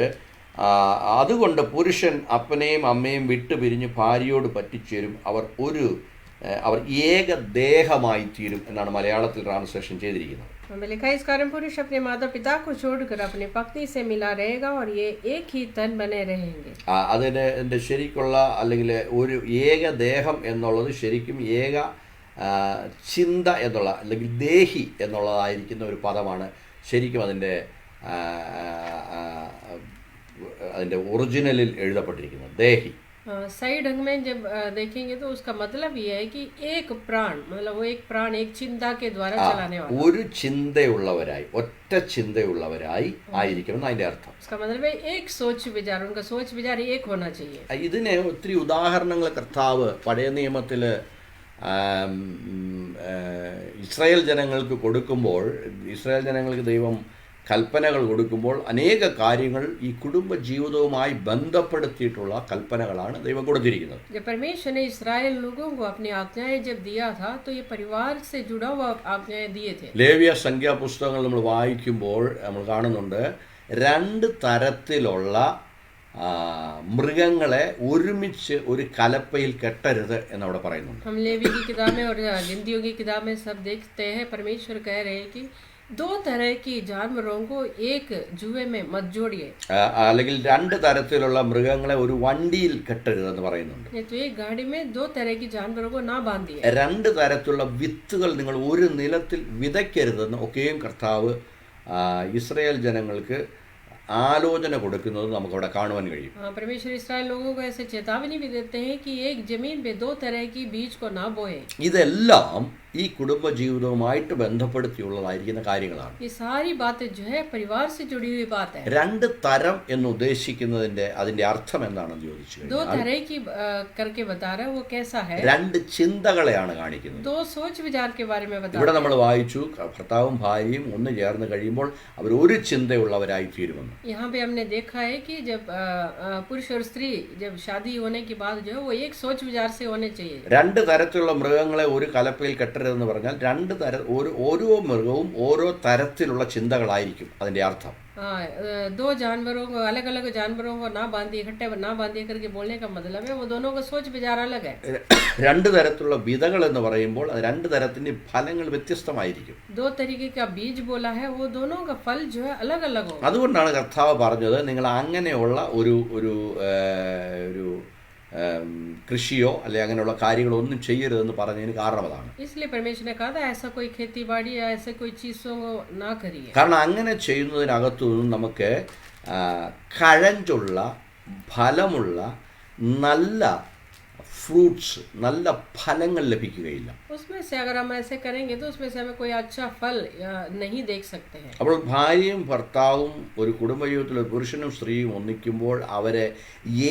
അതുകൊണ്ട് പുരുഷൻ അപ്പനെയും അമ്മയും വിട്ടുപിരിഞ്ഞ് ഭാര്യയോട് പറ്റിച്ചേരും, അവർ ഏകദേഹമായി തീരും എന്നാണ് മലയാളത്തിൽ ട്രാൻസ്ലേഷൻ ചെയ്തിരിക്കുന്നത്.
हमें लिखा है, इस कारण पुरुष अपने माता पिता को छोड़कर अपनी पत्नी से मिला रहेगा और ये एक ही तन बने रहेंगे.
അതിൻ്റെ ശരിക്കുള്ള അല്ലെങ്കിൽ ഒരു ഏകദേഹം എന്നുള്ളത് ശരിക്കും ഏക ചിന്ത എന്നുള്ള അല്ലെങ്കിൽ ദേഹി എന്നുള്ളതായിരിക്കുന്ന ഒരു പദമാണ് ശരിക്കും അതിൻ്റെ ഒറിജിനലിൽ എഴുതപ്പെട്ടിരിക്കുന്നത്. ദേഹി
सही ढंग में जब देखेंगे तो उसका मतलब ये है कि एक प्राण, मतलब वो एक प्राण एक चिंता के द्वारा
ആ
चलाने वाला।
ഒരു ചിന്തയുള്ളവരായി, ഒറ്റ ചിന്തയുള്ളവരായി ആയിരിക്കണം അതിൻ്റെ അർത്ഥം.
उसका मतलब है एक सोच विचार, उनका सोच विचार एक होना चाहिए।
ഇതിന് ഒത്തിരി ഉദാഹരണങ്ങൾ കർത്താവ് പഴയ നിയമത്തിൽ ഇസ്രായേൽ ജനങ്ങൾക്ക് കൊടുക്കുമ്പോൾ, ഇസ്രായേൽ ജനങ്ങൾക്ക് ദൈവം കൽപ്പനകൾ കൊടുക്കുമ്പോൾ അനേക കാര്യങ്ങൾ ഈ കുടുംബ ജീവിതവുമായി ബന്ധപ്പെടുത്തിയിട്ടുള്ള കൽപ്പനകളാണ് ദൈവം കൊടുത്തിരിക്കുന്നത്.
जब परमेश्वर ने इस्राएल लोगों को अपनी आज्ञाएं जब दिया था तो ये परिवार से जुड़ा हुआ आज्ञाएं दिए थे।
ലേവ്യ സംഖ്യാപുസ്തകങ്ങൾ നമ്മൾ വായിക്കുമ്പോൾ നമ്മൾ കാണുന്നുണ്ട്, രണ്ട് തരത്തിലുള്ള മൃഗങ്ങളെ ഒരുമിച്ച് ഒരു കലപ്പയിൽ കെട്ടരുത് എന്നവിടെ പറയുന്നുണ്ട്.
हम लेवी की किताबें और गिनतियों की किताब में सब देखते हैं, परमेश्वर कह रहे हैं कि दो तरह की जानवरों को एक जुए में मत जोड़िए।
അല്ലെങ്കിൽ രണ്ട് തരത്തിലുള്ള മൃഗങ്ങളെ ഒരു വണ്ടിയിൽ കെട്ടരുതെന്ന് പറയുന്നുണ്ട്.
तो एक गाड़ी में दो तरह की जानवरों को ना बांधिए।
രണ്ട് തരത്തിലുള്ള വിത്തുകൾ നിങ്ങൾ ഒരു നിലത്തിൽ വിതയ്ക്കരുതെന്ന് ഒക്കെയും കർത്താവ് ഇസ്രായേൽ ജനങ്ങൾക്ക് ആലോചന കൊടുക്കുന്നത് നമുക്കവിടെ കാണുവാൻ കഴിയും.
परमेश्वर इस्राएल लोगों को ऐसे चेतावनी भी देते हैं कि एक जमीन पे दो तरह की बीज को ना बोए।
ഇതെല്ലാം ഈ കുടുംബ ജീവിതവുമായിട്ട് ബന്ധപ്പെടുത്തിയുള്ളതായിരിക്കുന്ന കാര്യങ്ങളാണ്.
ये सारी बातें जो है परिवार से जुड़ी हुई बात है।
രണ്ട് തരം എന്ന് ഉദ്ദേശിക്കുന്നതിന്റെ അതിന്റെ അർത്ഥം എന്താണെന്ന് ചോദിച്ചു
दो
കഴിഞ്ഞാൽ
तरह की करके बता रहा है, वो कैसा है?
രണ്ട് ചിന്തകളെയാണ് കാണിക്കുന്നത്.
दो सोच विचार के बारे में बता
ഇവിടെ നമ്മൾ വായിച്ചു, ഭർത്താവും ഭാര്യയും ഒന്ന് ചേർന്ന് കഴിയുമ്പോൾ അവർ ഒരു ചിന്തയുള്ളവരായി തീരുമെന്ന്.
यहाँ पे हमने देखा है कि जब पुरुष और स्त्री जब शादी होने के बाद जो है वो एक सोच विचार से होने चाहिए।
രണ്ട് തരത്തിലുള്ള മൃഗങ്ങളെ ഒരു കലപ്പയിൽ കെട്ടരുതെന്ന് പറഞ്ഞാൽ ഓരോ മൃഗവും ഓരോ തരത്തിലുള്ള ചിന്തകളായിരിക്കും അതിന്റെ അർത്ഥം.
दो जानवरों को अलग अलग जानवरों को ना बांधिए, इकट्ठे ना बांधिए करके बोलने का मतलब है वो दोनों का सोच विचार अलग है।
രണ്ട് തരത്തിലുള്ള വിതകൾ എന്ന് പറയുമ്പോൾ അത് രണ്ട് തരത്തിന്റെ ഫലങ്ങൾ വ്യത്യസ്തമായിരിക്കും.
दो तरीके का बीज बोला है, वो दोनों का फल जो है अलग अलग हो।
അതുകൊണ്ടാണ് കർത്താവ് പറഞ്ഞത് നിങ്ങൾ അങ്ങനെയുള്ള ഒരു കൃഷിയോ അല്ലെ അങ്ങനെയുള്ള കാര്യങ്ങളൊന്നും ചെയ്യരുതെന്ന് പറഞ്ഞതിന് കാരണം അതാണ്.
इसलिए परमेश्वर ने कहा था ऐसा कोई खेती बाड़ी या ऐसे कोई चीजों को ना करिए।
കാരണം അങ്ങനെ ചെയ്യുന്നതിനകത്തു നിന്നും നമുക്ക് കഴഞ്ചുള്ള ഫലമുള്ള നല്ല ഫ്രൂട്ട്സ്, നല്ല ഫലങ്ങൾ ലഭിക്കുകയില്ല.
उसमें से अगर हम ऐसे करेंगे तो उसमें से हमें कोई अच्छा फल नहीं देख सकते हैं।
അപ്പോൾ ഭാര്യയും ഭർത്താവും ഒരു കുടുംബജീവിതത്തിൽ ഒരു പുരുഷനും സ്ത്രീയും ഒന്നിക്കുമ്പോൾ അവരെ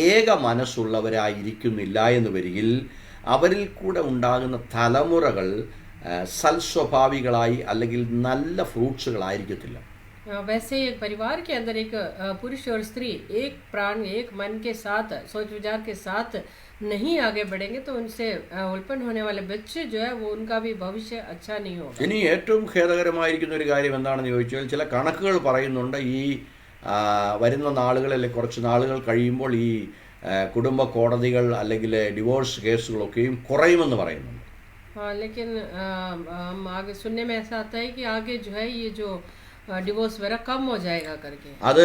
ഏക മനസ്സുള്ളവരായിരിക്കുന്നില്ല എന്ന് വരികിൽ അവരിൽ കൂടെ ഉണ്ടാകുന്ന തലമുറകൾ സൽസ്വഭാവികളായി അല്ലെങ്കിൽ നല്ല ഫ്രൂട്ട്സുകളായിരിക്കത്തില്ല.
वैसे एक परिवार के अंदर एक पुरुष और स्त्री एक प्राण एक मन के साथ सोच विचार के साथ नहीं आगे बढ़ेंगे तो उनसे उत्पन्न होने वाले बच्चे जो है वो उनका भी भविष्य अच्छा नहीं होगा।
ഇനി ഏറ്റവും ഖേദകരമായിരിക്കുന്ന ഒരു കാര്യം എന്താണെന്ന് ചോദിച്ചാൽ ചില കണക്കുകൾ പറയുന്നുണ്ട്, ഈ വരുന്ന നാളുകളിൽ കുറച്ച് നാളുകൾ കഴിയുമ്പോൾ ഈ കുടുംബ കോടതികൾ അല്ലെങ്കിൽ ഡിവോഴ്സ് കേസുകളൊക്കെയും കുറയുമെന്ന് പറയുന്നുണ്ട്.
हाँ, लेकिन हम आगे सुनने में ऐसा आता है कि आगे जो है ये जो डिवोर्स वगैरह कम हो जाएगा करके।
അത്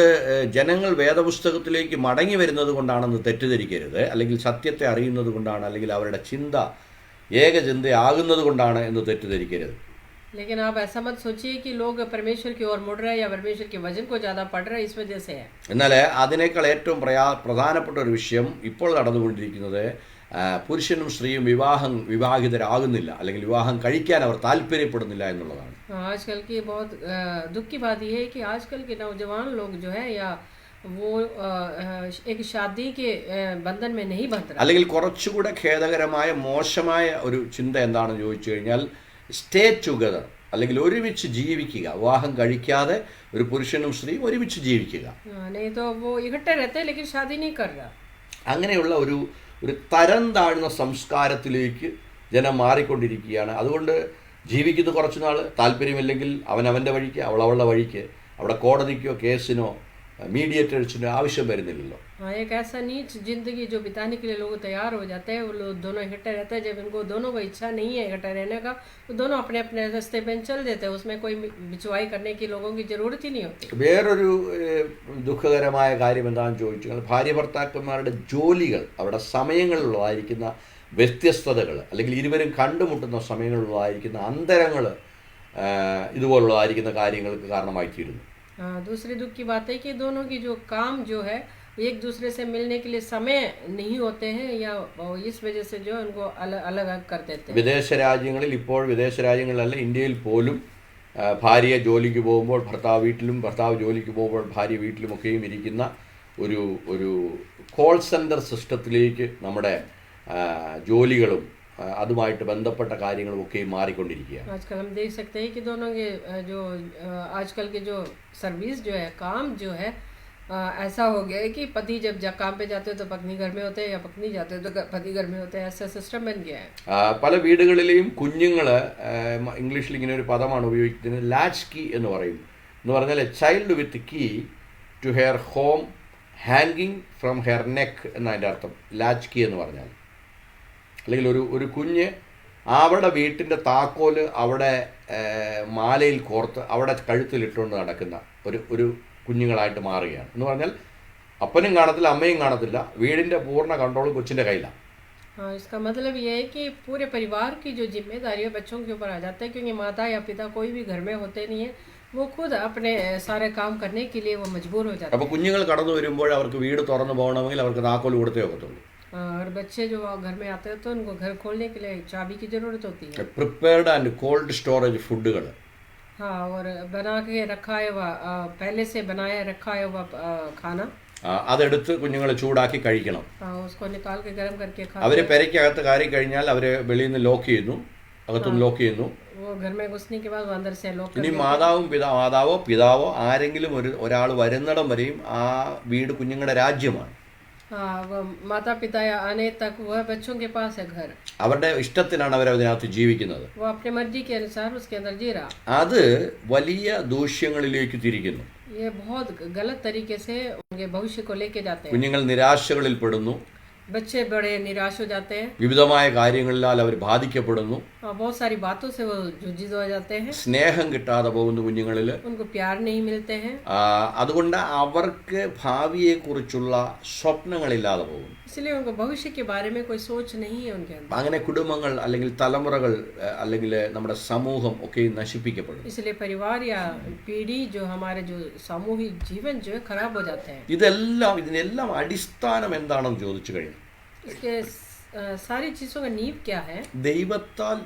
ജനങ്ങൾ വേദപുസ്തകത്തിലേക്ക് മടങ്ങി വരുന്നത് കൊണ്ടാണെന്ന് തെറ്റിദ്ധരിക്കരുത്, അല്ലെങ്കിൽ സത്യത്തെ അറിയുന്നത് കൊണ്ടാണ്, അല്ലെങ്കിൽ അവരുടെ ചിന്ത ഏകചിന്തയാകുന്നത് കൊണ്ടാണ് എന്ന് തെറ്റിദ്ധരിക്കരുത്.
लेकिन आप ऐसा मत सोचिए कि लोग परमेश्वर की ओर मुड़ रहे हैं या परमेश्वर के वचन को ज़्यादा पढ़ रहे हैं इस वजह से है।
എന്നാൽ അതിനേക്കാൾ ഏറ്റവും പ്രധാനപ്പെട്ട ഒരു വിഷയം ഇപ്പോൾ നടന്നുകൊണ്ടിരിക്കുന്നത് പുരുഷനും സ്ത്രീയും വിവാഹിതരാകുന്നില്ല, അല്ലെങ്കിൽ വിവാഹം കഴിക്കാൻ അവർ താല്പര്യപ്പെടുന്നില്ല എന്നുള്ളതാണ്.
आजकल की बहुत दुख की बात यह है कि आजकल के नौजवान लोग जो है या वो एक शादी के बंधन में नहीं बंध रहा।
അല്ലെങ്കിൽ കുറച്ചുകൂടെ ഖേദകരമായ മോശമായ ഒരു ചിന്ത എന്താണെന്ന് ചോദിച്ചു കഴിഞ്ഞാൽ സ്റ്റേ ടുഗദർ, അല്ലെങ്കിൽ ഒരുമിച്ച് ജീവിക്കുക, വിവാഹം കഴിക്കാതെ ഒരു പുരുഷനും സ്ത്രീയും ഒരുമിച്ച് ജീവിക്കുക.
नहीं तो वो इकट्ठे रहते हैं लेकिन शादी नहीं कर रहा।
അങ്ങനെയുള്ള ഒരു തരം താഴ്ന്ന സംസ്കാരത്തിലേക്ക് ജനം മാറിക്കൊണ്ടിരിക്കുകയാണ്. അതുകൊണ്ട് ജീവിക്കുന്ന കുറച്ച് നാൾ താല്പര്യമില്ലെങ്കിൽ അവൻ്റെ വഴിക്ക്, അവളുടെ വഴിക്ക്, അവിടെ കോടതിക്കോ കേസിനോ മീഡിയേറ്റേഴ്സിനോ ആവശ്യം വരുന്നില്ലല്ലോ.
हाँ, एक ऐसा नीच जिंदगी जो बिताने के लिए लोग तैयार हो जाते हैं, वो लोग दोनों इकट्ठे रहते हैं। जब इनको दोनों को इच्छा नहीं है इकट्ठे रहने का तो दोनों अपने अपने रास्ते पे चल देते हैं, उसमें कोई बिचवाई करने की लोगों की जरूरत ही नहीं होती।
വേറൊരു ദുഃഖകരമായ കാര്യം എന്താണെന്ന് ചോദിച്ചാൽ ഭാര്യ ഭർത്താക്കന്മാരുടെ ജോലികൾ, അവരുടെ സമയങ്ങളിലുള്ളതായിരിക്കുന്ന വ്യത്യസ്തതകൾ, അല്ലെങ്കിൽ ഇരുവരും കണ്ടുമുട്ടുന്ന സമയങ്ങളിലുള്ളതായിരിക്കുന്ന അന്തരങ്ങൾ ഇതുപോലുള്ളതായിരിക്കുന്ന കാര്യങ്ങൾക്ക് കാരണമായി തീരുന്നു.
दूसरी दुख की बात है कि दोनों की जो काम जो है एक दूसरे से मिलने के लिए समय नहीं होते हैं, या इस वजह से जो उनको अलग अलग कर देते हैं.
വിദേശ രാജ്യങ്ങളിൽ ഇപ്പോൾ വിദേശ രാജ്യങ്ങളിലല്ല ഇന്ത്യയിൽ പോലും ഭാര്യ ജോലിക്ക് പോകുമ്പോൾ ഭർത്താവ് വീട്ടിലും ഭർത്താവ് ജോലിക്ക് പോകുമ്പോൾ ഭാര്യ വീട്ടിലുമൊക്കെയും ഇരിക്കുന്ന ഒരു ഒരു കോൾ സെൻറ്റർ സിസ്റ്റത്തിലേക്ക് നമ്മുടെ ജോലികളും അതുമായിട്ട് ബന്ധപ്പെട്ട കാര്യങ്ങളും ഒക്കെയും മാറിക്കൊണ്ടിരിക്കുകയാണ്.
आजकल हम देख सकते हैं कि दोनों के जो आजकल के जो सर्विस जो है, काम जो है, ऐसा हो गया है कि पति जब काम पे जाते हो तो पत्नी घर में होते हैं, या पत्नी जाते हो तो पति घर में होते हैं. ऐसा सिस्टम बन गया है.
പല വീടുകളിലെയും കുഞ്ഞുങ്ങൾ ഇംഗ്ലീഷിൽ ഇങ്ങനെ ഒരു പദമാണ് ഉപയോഗിക്കുന്നത്, ലാച്ച് കീ എന്ന് പറയും. എന്ന് പറഞ്ഞാൽ a child with key to her home hanging from her neck എന്നതിൻ്റെ അർത്ഥം. ലാച്ച് കീ എന്ന് പറഞ്ഞാൽ അല്ലെങ്കിൽ ഒരു കുഞ്ഞ് അവിടെ വീട്ടിൻ്റെ താക്കോല് അവിടെ മാലയിൽ കോർത്ത് അവിടെ കഴുത്തിലിട്ടുകൊണ്ട് നടക്കുന്ന ഒരു കുഞ്ഞുങ്ങളായിട്ട് മാറുകയാണ്. എന്ന് പറഞ്ഞാൽ അപ്പനും കാണത്തില്ല അമ്മയും കാണത്തില്ല, വീടിൻ്റെ പൂർണ്ണ കൺട്രോൾ കൊച്ചിൻ്റെ കയ്യിലാണ്.
हाँ, इसका मतलब ये है कि पूरे परिवार की जो जिम्मेदारी है बच्चों के ऊपर आ जाता है, क्योंकि माता या पिता कोई भी घर में होते नहीं है. वो खुद अपने सारे काम करने के लिए वो मजबूर हो जाते हैं.
അപ്പോൾ കുഞ്ഞുങ്ങൾ കടന്നു വരുമ്പോൾ അവർക്ക് വീട് തുറന്നു പോകണമെങ്കിൽ അവർക്ക് താക്കോൽ കൊടുത്തേ ഒക്കത്തുള്ളൂ.
और बच्चे जो घर में आते हैं तो उनको घर खोलने के लिए चाबी की जरूरत होती है.
പ്രിപ്പയർഡ് ആൻഡ് കോൾഡ് സ്റ്റോറേജ് ഫുഡുകൾ,
हाँ, और बना के रखा है हुआ, पहले से बनाया रखा है हुआ खाना,
അതെടുത്ത് കുഞ്ഞുങ്ങൾ ചൂടാക്കി കഴിക്കണം.
हाँ, उसको निकाल के गर्म करके खा.
അവർ പെരയ്ക്കകത്ത് കയറി കഴിഞ്ഞാൽ അവർ വെളിയിൽ നിന്ന് ലോക്ക് ചെയ്യുന്നു, അകത്തുനിന്ന് ലോക്ക് ചെയ്യുന്നു.
वो घर में घुसने के बाद वो अंदर से लॉक
ഇനി മാതാവോ പിതാവോ ആരെങ്കിലും ഒരാൾ വരുന്നിടം വരെയും ആ വീട് കുഞ്ഞുങ്ങളുടെ രാജ്യമാണ്.
हाँ, वो माता पिता या आने तक वह बच्चों के पास है घर.
അവരുടെ ഇഷ്ടത്തിനാണ് അവരതിനകത്ത് ജീവിക്കുന്നത്.
वो अपने मर्जी के अनुसार उसके अंदर जी रहा.
അത് വലിയ ദൂഷ്യങ്ങളിലേക്ക് തിരിക്കുന്നു.
ये बहुत गलत तरीके से उनके भविष्य को लेके जाते हैं.
കുഞ്ഞുങ്ങൾ നിരാശകളിൽ പെടുന്നു,
बच्चे बड़े निराश हो जाते हैं.
വിവിധമായ കാര്യങ്ങളിലാൽ അവർ ബാധിക്കപ്പെടുന്നു.
बहुत सारी बातों से वो जुझित हो जाते हैं.
സ്നേഹം കിട്ടാതെ പോകുന്നു കുഞ്ഞുങ്ങളിൽ.
उनको प्यार नहीं मिलते हैं.
അതുകൊണ്ട് അവർക്ക് ഭാവിയെക്കുറിച്ചുള്ള സ്വപ്നങ്ങളില്ലാതെ പോകും.
इसलिए उनको भविष्य के बारे में कोई सोच नहीं है उनके अंदर.
അങ്ങനെ കുടുംബങ്ങൾ അല്ലെങ്കിൽ തലമുറകൾ അല്ലെങ്കിൽ നമ്മുടെ സമൂഹം ഒക്കെ നശിപ്പിക്കപ്പെടും.
इसलिए परिवार या पीढ़ी जो हमारे जो सामूहिक जीवन जो है खराब हो जाते हैं.
ഇതിനെല്ലാം അടിസ്ഥാനം എന്താണെന്ന് ചോദിച്ചു കഴിഞ്ഞു.
इसके सारी चीज़ों का नींव क्या है?
ദൈവത്താൽ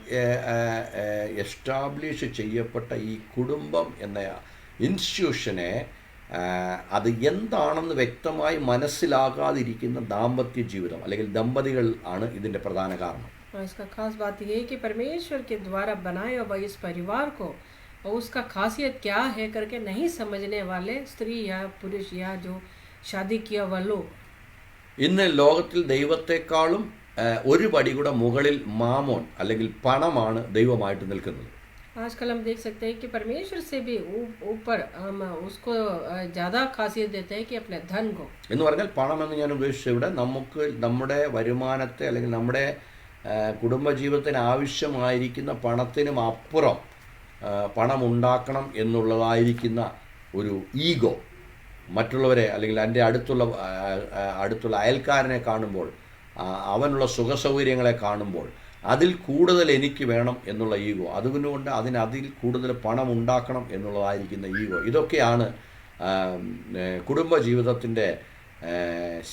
എസ്റ്റാബ്ലിഷ് ചെയ്യപ്പെട്ട ഈ കുടുംബം എന്ന ഇൻസ്റ്റിറ്റ്യൂഷനെ അത് എന്താണെന്ന് വ്യക്തമായി മനസ്സിലാകാതിരിക്കുന്ന ദാമ്പത്യ ജീവിതം അല്ലെങ്കിൽ ദമ്പതികൾ ആണ് ഇതിൻ്റെ പ്രധാന കാരണം.
इसका खास बात ये है कि परमेश्वर के द्वारा बनाए हुआ इस परिवार को और उसका खासियत क्या है करके नहीं समझने वाले स्त्री या पुरुष या जो शादी किया हुआ लोग.
ഇന്ന് ലോകത്തിൽ ദൈവത്തെക്കാളും ഒരു പടി കൂടെ മുകളിൽ മാമോൻ അല്ലെങ്കിൽ പണമാണ് ദൈവമായിട്ട് നിൽക്കുന്നത്.
आजकल हम देख सकते हैं कि परमेश्वर से भी ऊपर हम उसको ज़्यादा खासियत देते हैं कि अपने धन को.
എന്ന് പറഞ്ഞാൽ പണം എന്ന് ഞാൻ ഉദ്ദേശിച്ചത് ഇവിടെ നമുക്ക് നമ്മുടെ വരുമാനത്തെ അല്ലെങ്കിൽ നമ്മുടെ കുടുംബജീവിതത്തിന് ആവശ്യമായിരിക്കുന്ന പണത്തിനും അപ്പുറം പണം ഉണ്ടാക്കണം എന്നുള്ളതായിരിക്കുന്ന ഒരു ഈഗോ, മറ്റുള്ളവരെ അല്ലെങ്കിൽ എൻ്റെ അടുത്തുള്ള അയൽക്കാരനെ കാണുമ്പോൾ അവനുള്ള സുഖസൗകര്യങ്ങളെ കാണുമ്പോൾ അതിൽ കൂടുതൽ എനിക്ക് വേണം എന്നുള്ള ഈഗോ, അതുകൊണ്ട് അതിൽ കൂടുതൽ പണം ഉണ്ടാക്കണം എന്നുള്ളതായിരിക്കുന്ന ഈഗോ, ഇതൊക്കെയാണ് കുടുംബജീവിതത്തിൻ്റെ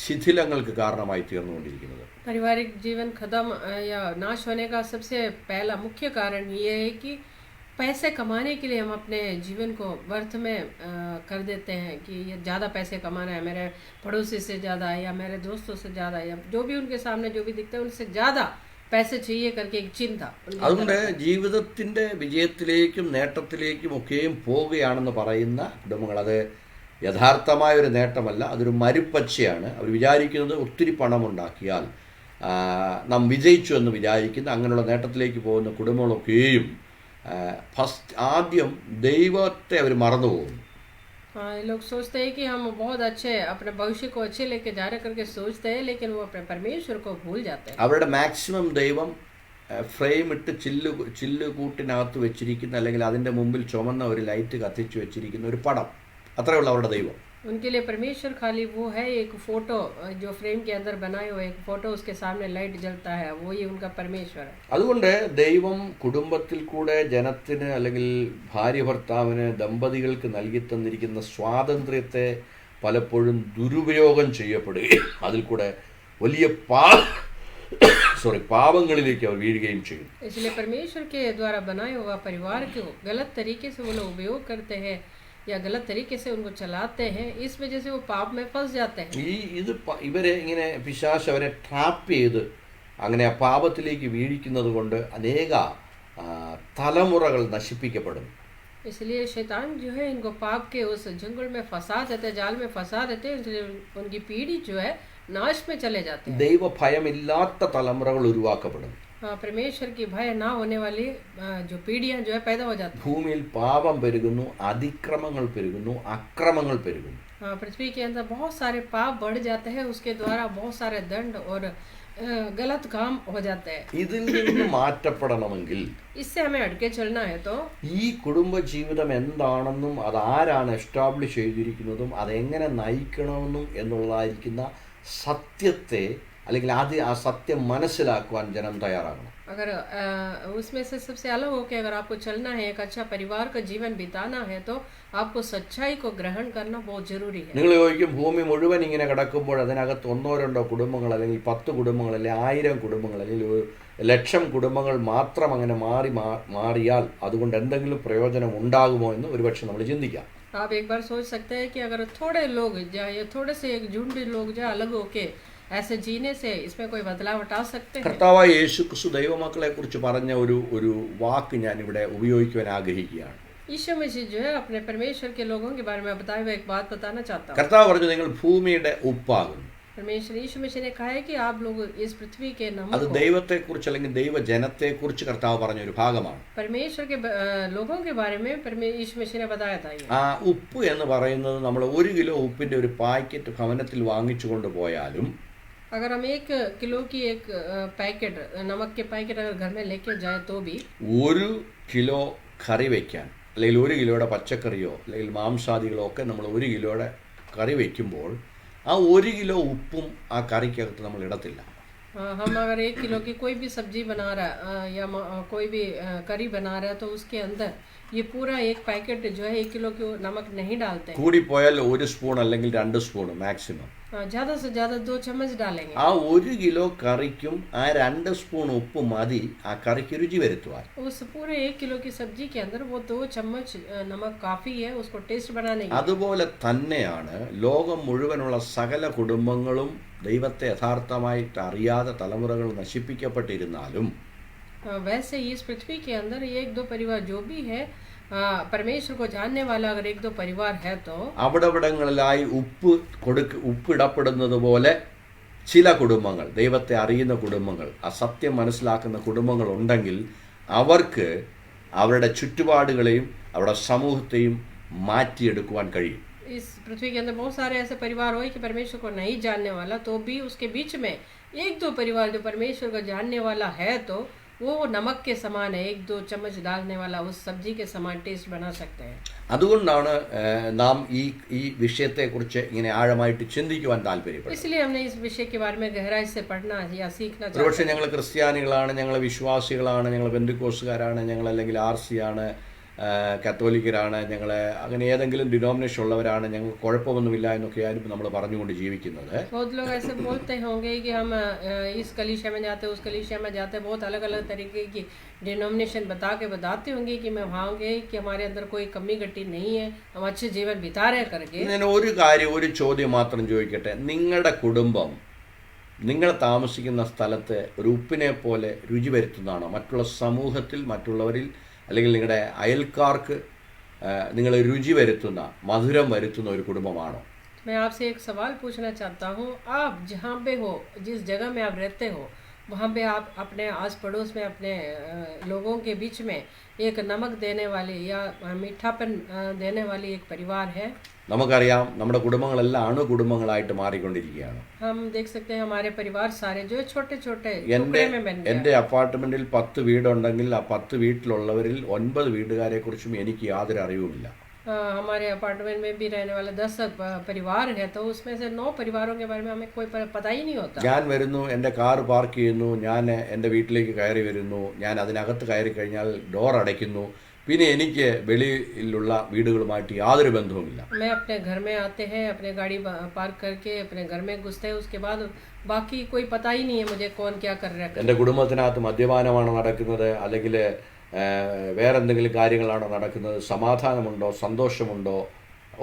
ശിഥിലങ്ങൾക്ക് കാരണമായി തീർന്നുകൊണ്ടിരിക്കുന്നത്.
पारिवारिक जीवन खत्म या नाश होने का सबसे पहला मुख्य कारण ये है कि पैसे कमाने के लिए हम अपने जीवन को व्यर्थ में कर देते हैं कि ये ज़्यादा पैसे कमाना है, मेरे पड़ोसी से ज़्यादा या मेरे दोस्तों से ज़्यादा या जो भी उनके सामने जो भी दिखता है उनसे ज़्यादा पैसे चाहिए करके एक चिंता.
അതുകൊണ്ട് ജീവിതത്തിൻ്റെ വിജയത്തിലേക്കും നേട്ടത്തിലേക്കും ഒക്കെയും പോവുകയാണെന്ന് പറയുന്ന കുടുംബങ്ങൾ, അത് യഥാർത്ഥമായൊരു നേട്ടമല്ല, അതൊരു മരുപ്പച്ചയാണ്. അവർ വിചാരിക്കുന്നത് ഒത്തിരി പണമുണ്ടാക്കിയാൽ നാം വിജയിച്ചു എന്ന് വിചാരിക്കുന്ന അങ്ങനെയുള്ള നേട്ടത്തിലേക്ക് പോകുന്ന കുടുംബങ്ങളൊക്കെയും ആദ്യം ദൈവത്തെ അവർ മറന്നു പോകും.
लोग सोचते हैं कि हम बहुत अच्छे अपने भविष्य को अच्छे लेके जा रहे करके सोचते हैं, लेकिन वो अपने परमेश्वर को भूल जाते हैं.
അവരുടെ മാക്സിമം ദൈവം ഫ്രെയിം ഇട്ട് ചില്ലുകൂട്ടിനകത്ത് വെച്ചിരിക്കുന്ന അല്ലെങ്കിൽ അതിൻ്റെ മുമ്പിൽ ചുമന്ന ഒരു ലൈറ്റ് കത്തിച്ച് വെച്ചിരിക്കുന്ന ഒരു പടം, അത്രയേ ഉള്ളൂ അവരുടെ ദൈവം.
उनके लिए परमेश्वर खाली वो है एक फोटो जो फ्रेम के अंदर बनाए हुए एक फोटो, उसके सामने लाइट जलता है, वो ही उनका परमेश्वर है.
അതുകൊണ്ട് ദൈവം കുടുംബത്തിൽ കൂടെ ജനത്തിന് അല്ലെങ്കിൽ ഭാര്യ ഭർത്താവിന് ദമ്പതികൾക്ക് നൽകി തന്നിരിക്കുന്ന സ്വാതന്ത്ര്യത്തെ പലപ്പോഴും ദുരുപയോഗം ചെയ്യപ്പെടുകയും അതിൽ കൂടെ വലിയ പാപങ്ങളിലേക്ക് അവർ വീഴുകയും ചെയ്യും.
इसलिए परमेश्वर के द्वारा बनाए हुआ परिवार को गलत तरीके से वो लोग उपयोग करते हैं या गलत तरीके से उनको चलाते हैं, इस वजह से वो पाप में फंस जाते हैं.
ഇവരെ ഇങ്ങനെ പിശാച് അവരെ ട്രാപ്പ് ചെയ്ത് അങ്ങനെ ആ പാപത്തിലേക്ക് വീഴിക്കുന്നത് കൊണ്ട് അനേക തലമുറകൾ നശിപ്പിക്കപ്പെടും.
इसलिए शैतान जो है इनको पाप के उस जंगल में फंसा देते, जाल में फंसा देते, इसलिए उनकी पीढ़ी जो है नाश में चले जाते हैं.
ദൈവ ഭയമില്ലാത്ത തലമുറകൾ ഉരുവാക്കപ്പെടും.
परमेश्वर की भय ना होने वाली जो पीढ़ियां जो है पैदा हो जाती हैं.
ഭൂമിയിൽ പാപം പെരുകുന്നു, അതിക്രമങ്ങൾ പെരുകുന്നു, അക്രമങ്ങൾ പെരുകുന്നു.
पृथ्वी के अंदर बहुत सारे पाप बढ़ जाते हैं, उसके द्वारा बहुत सारे दंड और गलत काम हो जाते हैं.
ഇതിൽ നിന്ന് മാറ്റപ്പെടണമെങ്കിൽ
इससे हमें हटके चलना है तो
ഈ കുടുംബ ജീവിതം എന്താണെന്നും അത് ആരാണ് എസ്റ്റാബ്ലിഷ് ചെയ്തിരിക്കുന്നതും അതെങ്ങനെ നയിക്കണമെന്നും എന്നുള്ളതായിരിക്കുന്ന സത്യത്തെ അല്ലെങ്കിൽ ആ സത്യം മനസ്സിലാക്കുവാൻ ജനം തയ്യാറാകണം.
अगर उसमें से सबसे अलग होकर अगर आपको चलना है, एक अच्छा परिवार का जीवन बिताना है तो आपको सच्चाई को ग्रहण करना बहुत जरूरी है.
നിങ്ങൾ ചോദിക്കും, ഭൂമി മുഴുവൻ ഇങ്ങനെ കിടക്കുമ്പോൾ അതിനകത്ത് 1-2 കുടുംബങ്ങൾ അല്ലെങ്കിൽ 10 കുടുംബങ്ങൾ അല്ലെങ്കിൽ 1000 കുടുംബങ്ങൾ അല്ലെങ്കിൽ 1,00,000 കുടുംബങ്ങൾ മാത്രം അങ്ങനെ മാറിയാൽ അതുകൊണ്ട് എന്തെങ്കിലും പ്രയോജനം ഉണ്ടാകുമോ എന്ന് ഒരുപക്ഷെ നമ്മൾ ചിന്തിക്കാം.
आप एक बार सोच सकते हैं कि अगर थोड़े लोग जाए, थोड़े से एक झुंड लोग जाए अलग होके ऐसे जीने से इसमें कोई बदलाव हटा सकते हैं.
കർത്താവായ യേശുക്രിസ്തു ദൈവമക്കളെ കുറിച്ച് പറഞ്ഞ ഒരു വാക്ക് ഞാൻ ഇവിടെ ഉപയോഗിക്കുവാൻ ആഗ്രഹിക്കുകയാണ്.
यीशु मसीह जो है अपने परमेश्वर के लोगों के बारे में बताए हुए एक बात बताना चाहता हूँ.
കർത്താവ് പറഞ്ഞു, നിങ്ങൾ ഭൂമിയുടെ ഉപ്പാകുന്നു.
परमेश्वर यीशु मसीह ने कहा है कि आप लोग इस पृथ्वी के नमक
അത് ദൈവത്തെക്കുറിച്ച് അല്ലെങ്കിൽ ദൈവജനത്തെക്കുറിച്ച് കർത്താവ് പറഞ്ഞ ഒരു ഭാഗമാണ്.
परमेश्वर के लोगों के बारे में यीशु मसीह ने बताया था.
ആ ഉപ്പ് എന്ന് പറയുന്നത് നമ്മൾ 1 കിലോ ഉപ്പിന്റെ ഒരു പാക്കറ്റ് ഭവനത്തിൽ വാങ്ങിച്ചു കൊണ്ടുപോയാലും
अगर हम 1 किलो की एक पैकेट नमक के पैकेट अगर घर में लेके जाए तो भी
1 കിലോ കറി വയ്ക്കാൻ അല്ലെങ്കിൽ 1 കിലോയുടെ പച്ചക്കറിയോ അല്ലെങ്കിൽ മാംസാദികളോ ഒക്കെ നമ്മൾ 1 കിലോയുടെ കറി വയ്ക്കുമ്പോൾ ആ 1 കിലോ ഉപ്പും ആ കറിക്കകത്ത് നമ്മൾ ഇടത്തില്ല.
हम अगर 1 किलो की कोई भी सब्जी बना रहा है या कोई भी करी बना रहा है तो उसके अंदर ये पूरा एक पैकेट जो है 1 किलो की नमक नहीं डालते.
കൂടിപ്പോയാൽ 1 സ്പൂൺ അല്ലെങ്കിൽ 2 സ്പൂൺ മാക്സിമം.
ज्यादा से ज्यादा 2 चम्मच डालेंगे.
ആ 1 കിലോ കറിക്കും ആ 2 സ്പൂൺ ഉപ്പ് മതി ആ കറിക്ക് രുചി വരുത്തുവാൻ.
उस पूरे 1 किलो की सब्जी के अंदर वो 2 चम्मच नमक काफी है उसको टेस्ट बनाने के.
അതുപോലെ തന്നെയാണ് ലോകം മുഴുവനുള്ള സകല കുടുംബങ്ങളും ദൈവത്തെ യഥാർത്ഥമായിട്ട് അറിയാതെ തലമുറകൾ നശിപ്പിക്കപ്പെട്ടിരുന്നാലും
वैसे ही इस पृथ्वी के अंदर 1-2 परिवार जो भी है परमेश्वर को जानने वाला अगर 1-2 परिवार है तो
അവിടവിടങ്ങളിലായി ഉപ്പിടപ്പെടുന്നത് പോലെ ചില കുടുംബങ്ങൾ, ദൈവത്തെ അറിയുന്ന കുടുംബങ്ങൾ, ആ സത്യം മനസ്സിലാക്കുന്ന കുടുംബങ്ങൾ ഉണ്ടെങ്കിൽ അവർക്ക് അവരുടെ ചുറ്റുപാടുകളെയും അവരുടെ സമൂഹത്തെയും മാറ്റിയെടുക്കുവാൻ കഴിയും.
इस पृथ्वी के अंदर बहुत सारे ऐसे परिवार हो कि परमेश्वर को नहीं जानने वाला तो भी उसके बीच में 1-2 परिवार जो परमेश्वर को जानने वाला है तो वो नमक के समान है, 1-2 चम्मच डालने वाला उस सब्जी के समान टेस्ट बना सकते हैं.
അതുകൊണ്ടാണ് നാം ഈ വിഷയത്തെക്കുറിച്ച് ഇങ്ങനെ ആഴമായിട്ട് ചിന്തിക്കുവാൻ താല്പര്യപ്പെടുന്നത്.
इसलिए हमने इस विषय के बारे में गहराई से पढ़ना या सीखना चाहते हैं.
ഒരുപക്ഷെ ഞങ്ങൾ ക്രിസ്ത്യാനികളാണ്, ഞങ്ങൾ വിശ്വാസികളാണ്, ഞങ്ങൾ പെന്തക്കോസ്തുകാരാണ്, ഞങ്ങൾ അല്ലെങ്കിൽ RC ആണ്, കത്തോലിക്കരാണ്, ഞങ്ങൾ അങ്ങനെ ഏതെങ്കിലും ഡിനോമിനേഷൻ ഉള്ളവരാണ്, ഞങ്ങൾക്ക് കുഴപ്പമൊന്നുമില്ല എന്നൊക്കെ ആയിരിക്കും നമ്മൾ പറഞ്ഞുകൊണ്ട് ജീവിക്കുന്നത്.
बहुत लोग ऐसे बोलते होंगे कि हम इस कलीसिया में जाते उस कलीसिया में जाते, बहुत अलग अलग तरीके की डिनोमिनेशन बताते होंगे कि मैं वहाँ गए कि हमारे अंदर कोई कमी घटी नहीं है, हम अच्छे जीवन बिता रहे करके.
ഞാൻ ഒരു ചോദ്യം മാത്രം ചോദിക്കട്ടെ. നിങ്ങളുടെ കുടുംബം നിങ്ങൾ താമസിക്കുന്ന സ്ഥലത്ത് ഒരു ഉപ്പിനെ പോലെ രുചി വരുത്തുന്നതാണോ? മറ്റുള്ള സമൂഹത്തിൽ മറ്റുള്ളവരിൽ അല്ലെങ്കിൽ നിങ്ങളുടെ അയൽക്കാർക്ക് നിങ്ങൾ രുചി വരുത്തുന്ന, മധുരം വരുത്തുന്ന ഒരു കുടുംബമാണോ?
मैं आपसे एक सवाल पूछना चाहता हूँ. आप जहाँ पे हो, जिस जगह में आप रहते हो, वहाँ पे आप अपने आस पड़ोस में अपने लोगों के बीच में एक नमक देने वाली या मीठापन देने वाली एक परिवार है?
നമുക്കറിയാം നമ്മുടെ കുടുംബങ്ങളെല്ലാം അണുകുടുംബങ്ങളായിട്ട് മാറിക്കൊണ്ടിരിക്കുകയാണ്.
हम देख सकते हैं हमारे परिवार सारे जो छोटे छोटे
എൻ്റെ അപ്പാർട്ട്മെന്റിൽ 10 വീടുണ്ടെങ്കിൽ ആ 10 വീട്ടിലുള്ളവരിൽ 9 വീട്ടുകാരെ കുറിച്ചും എനിക്ക് യാതൊരു അറിവുമില്ല.
हमारे अपार्टमेंट में भी रहने वाले 10 परिवार है तो उसमें से 9 परिवारों के बारे में हमें कोई पता ही नहीं होता.
ഞാൻ വരുന്നു, എൻ്റെ കാർ പാർക്ക് ചെയ്യുന്നു, ഞാൻ എൻ്റെ വീട്ടിലേക്ക് കയറി വരുന്നു, ഞാൻ അതിനകത്ത് കയറി കഴിഞ്ഞാൽ ഡോർ അടയ്ക്കുന്നു, പിന്നെ എനിക്ക് വെളിയിലുള്ള വീടുകളുമായിട്ട് യാതൊരു ബന്ധവുമില്ല.
मैं अपने घर में आते हैं, अपने गाड़ी पार्क करके अपने घर में घुसते हैं, उसके बाद बाकी कोई पता ही नहीं है मुझे कौन क्या कर रहा है.
എൻ്റെ കുടുംബത്തിനകത്ത് മദ്യപാനമാണ് നടക്കുന്നത്, അല്ലെങ്കിൽ വേറെന്തെങ്കിലും കാര്യങ്ങളാണ് നടക്കുന്നത്, സമാധാനമുണ്ടോ സന്തോഷമുണ്ടോ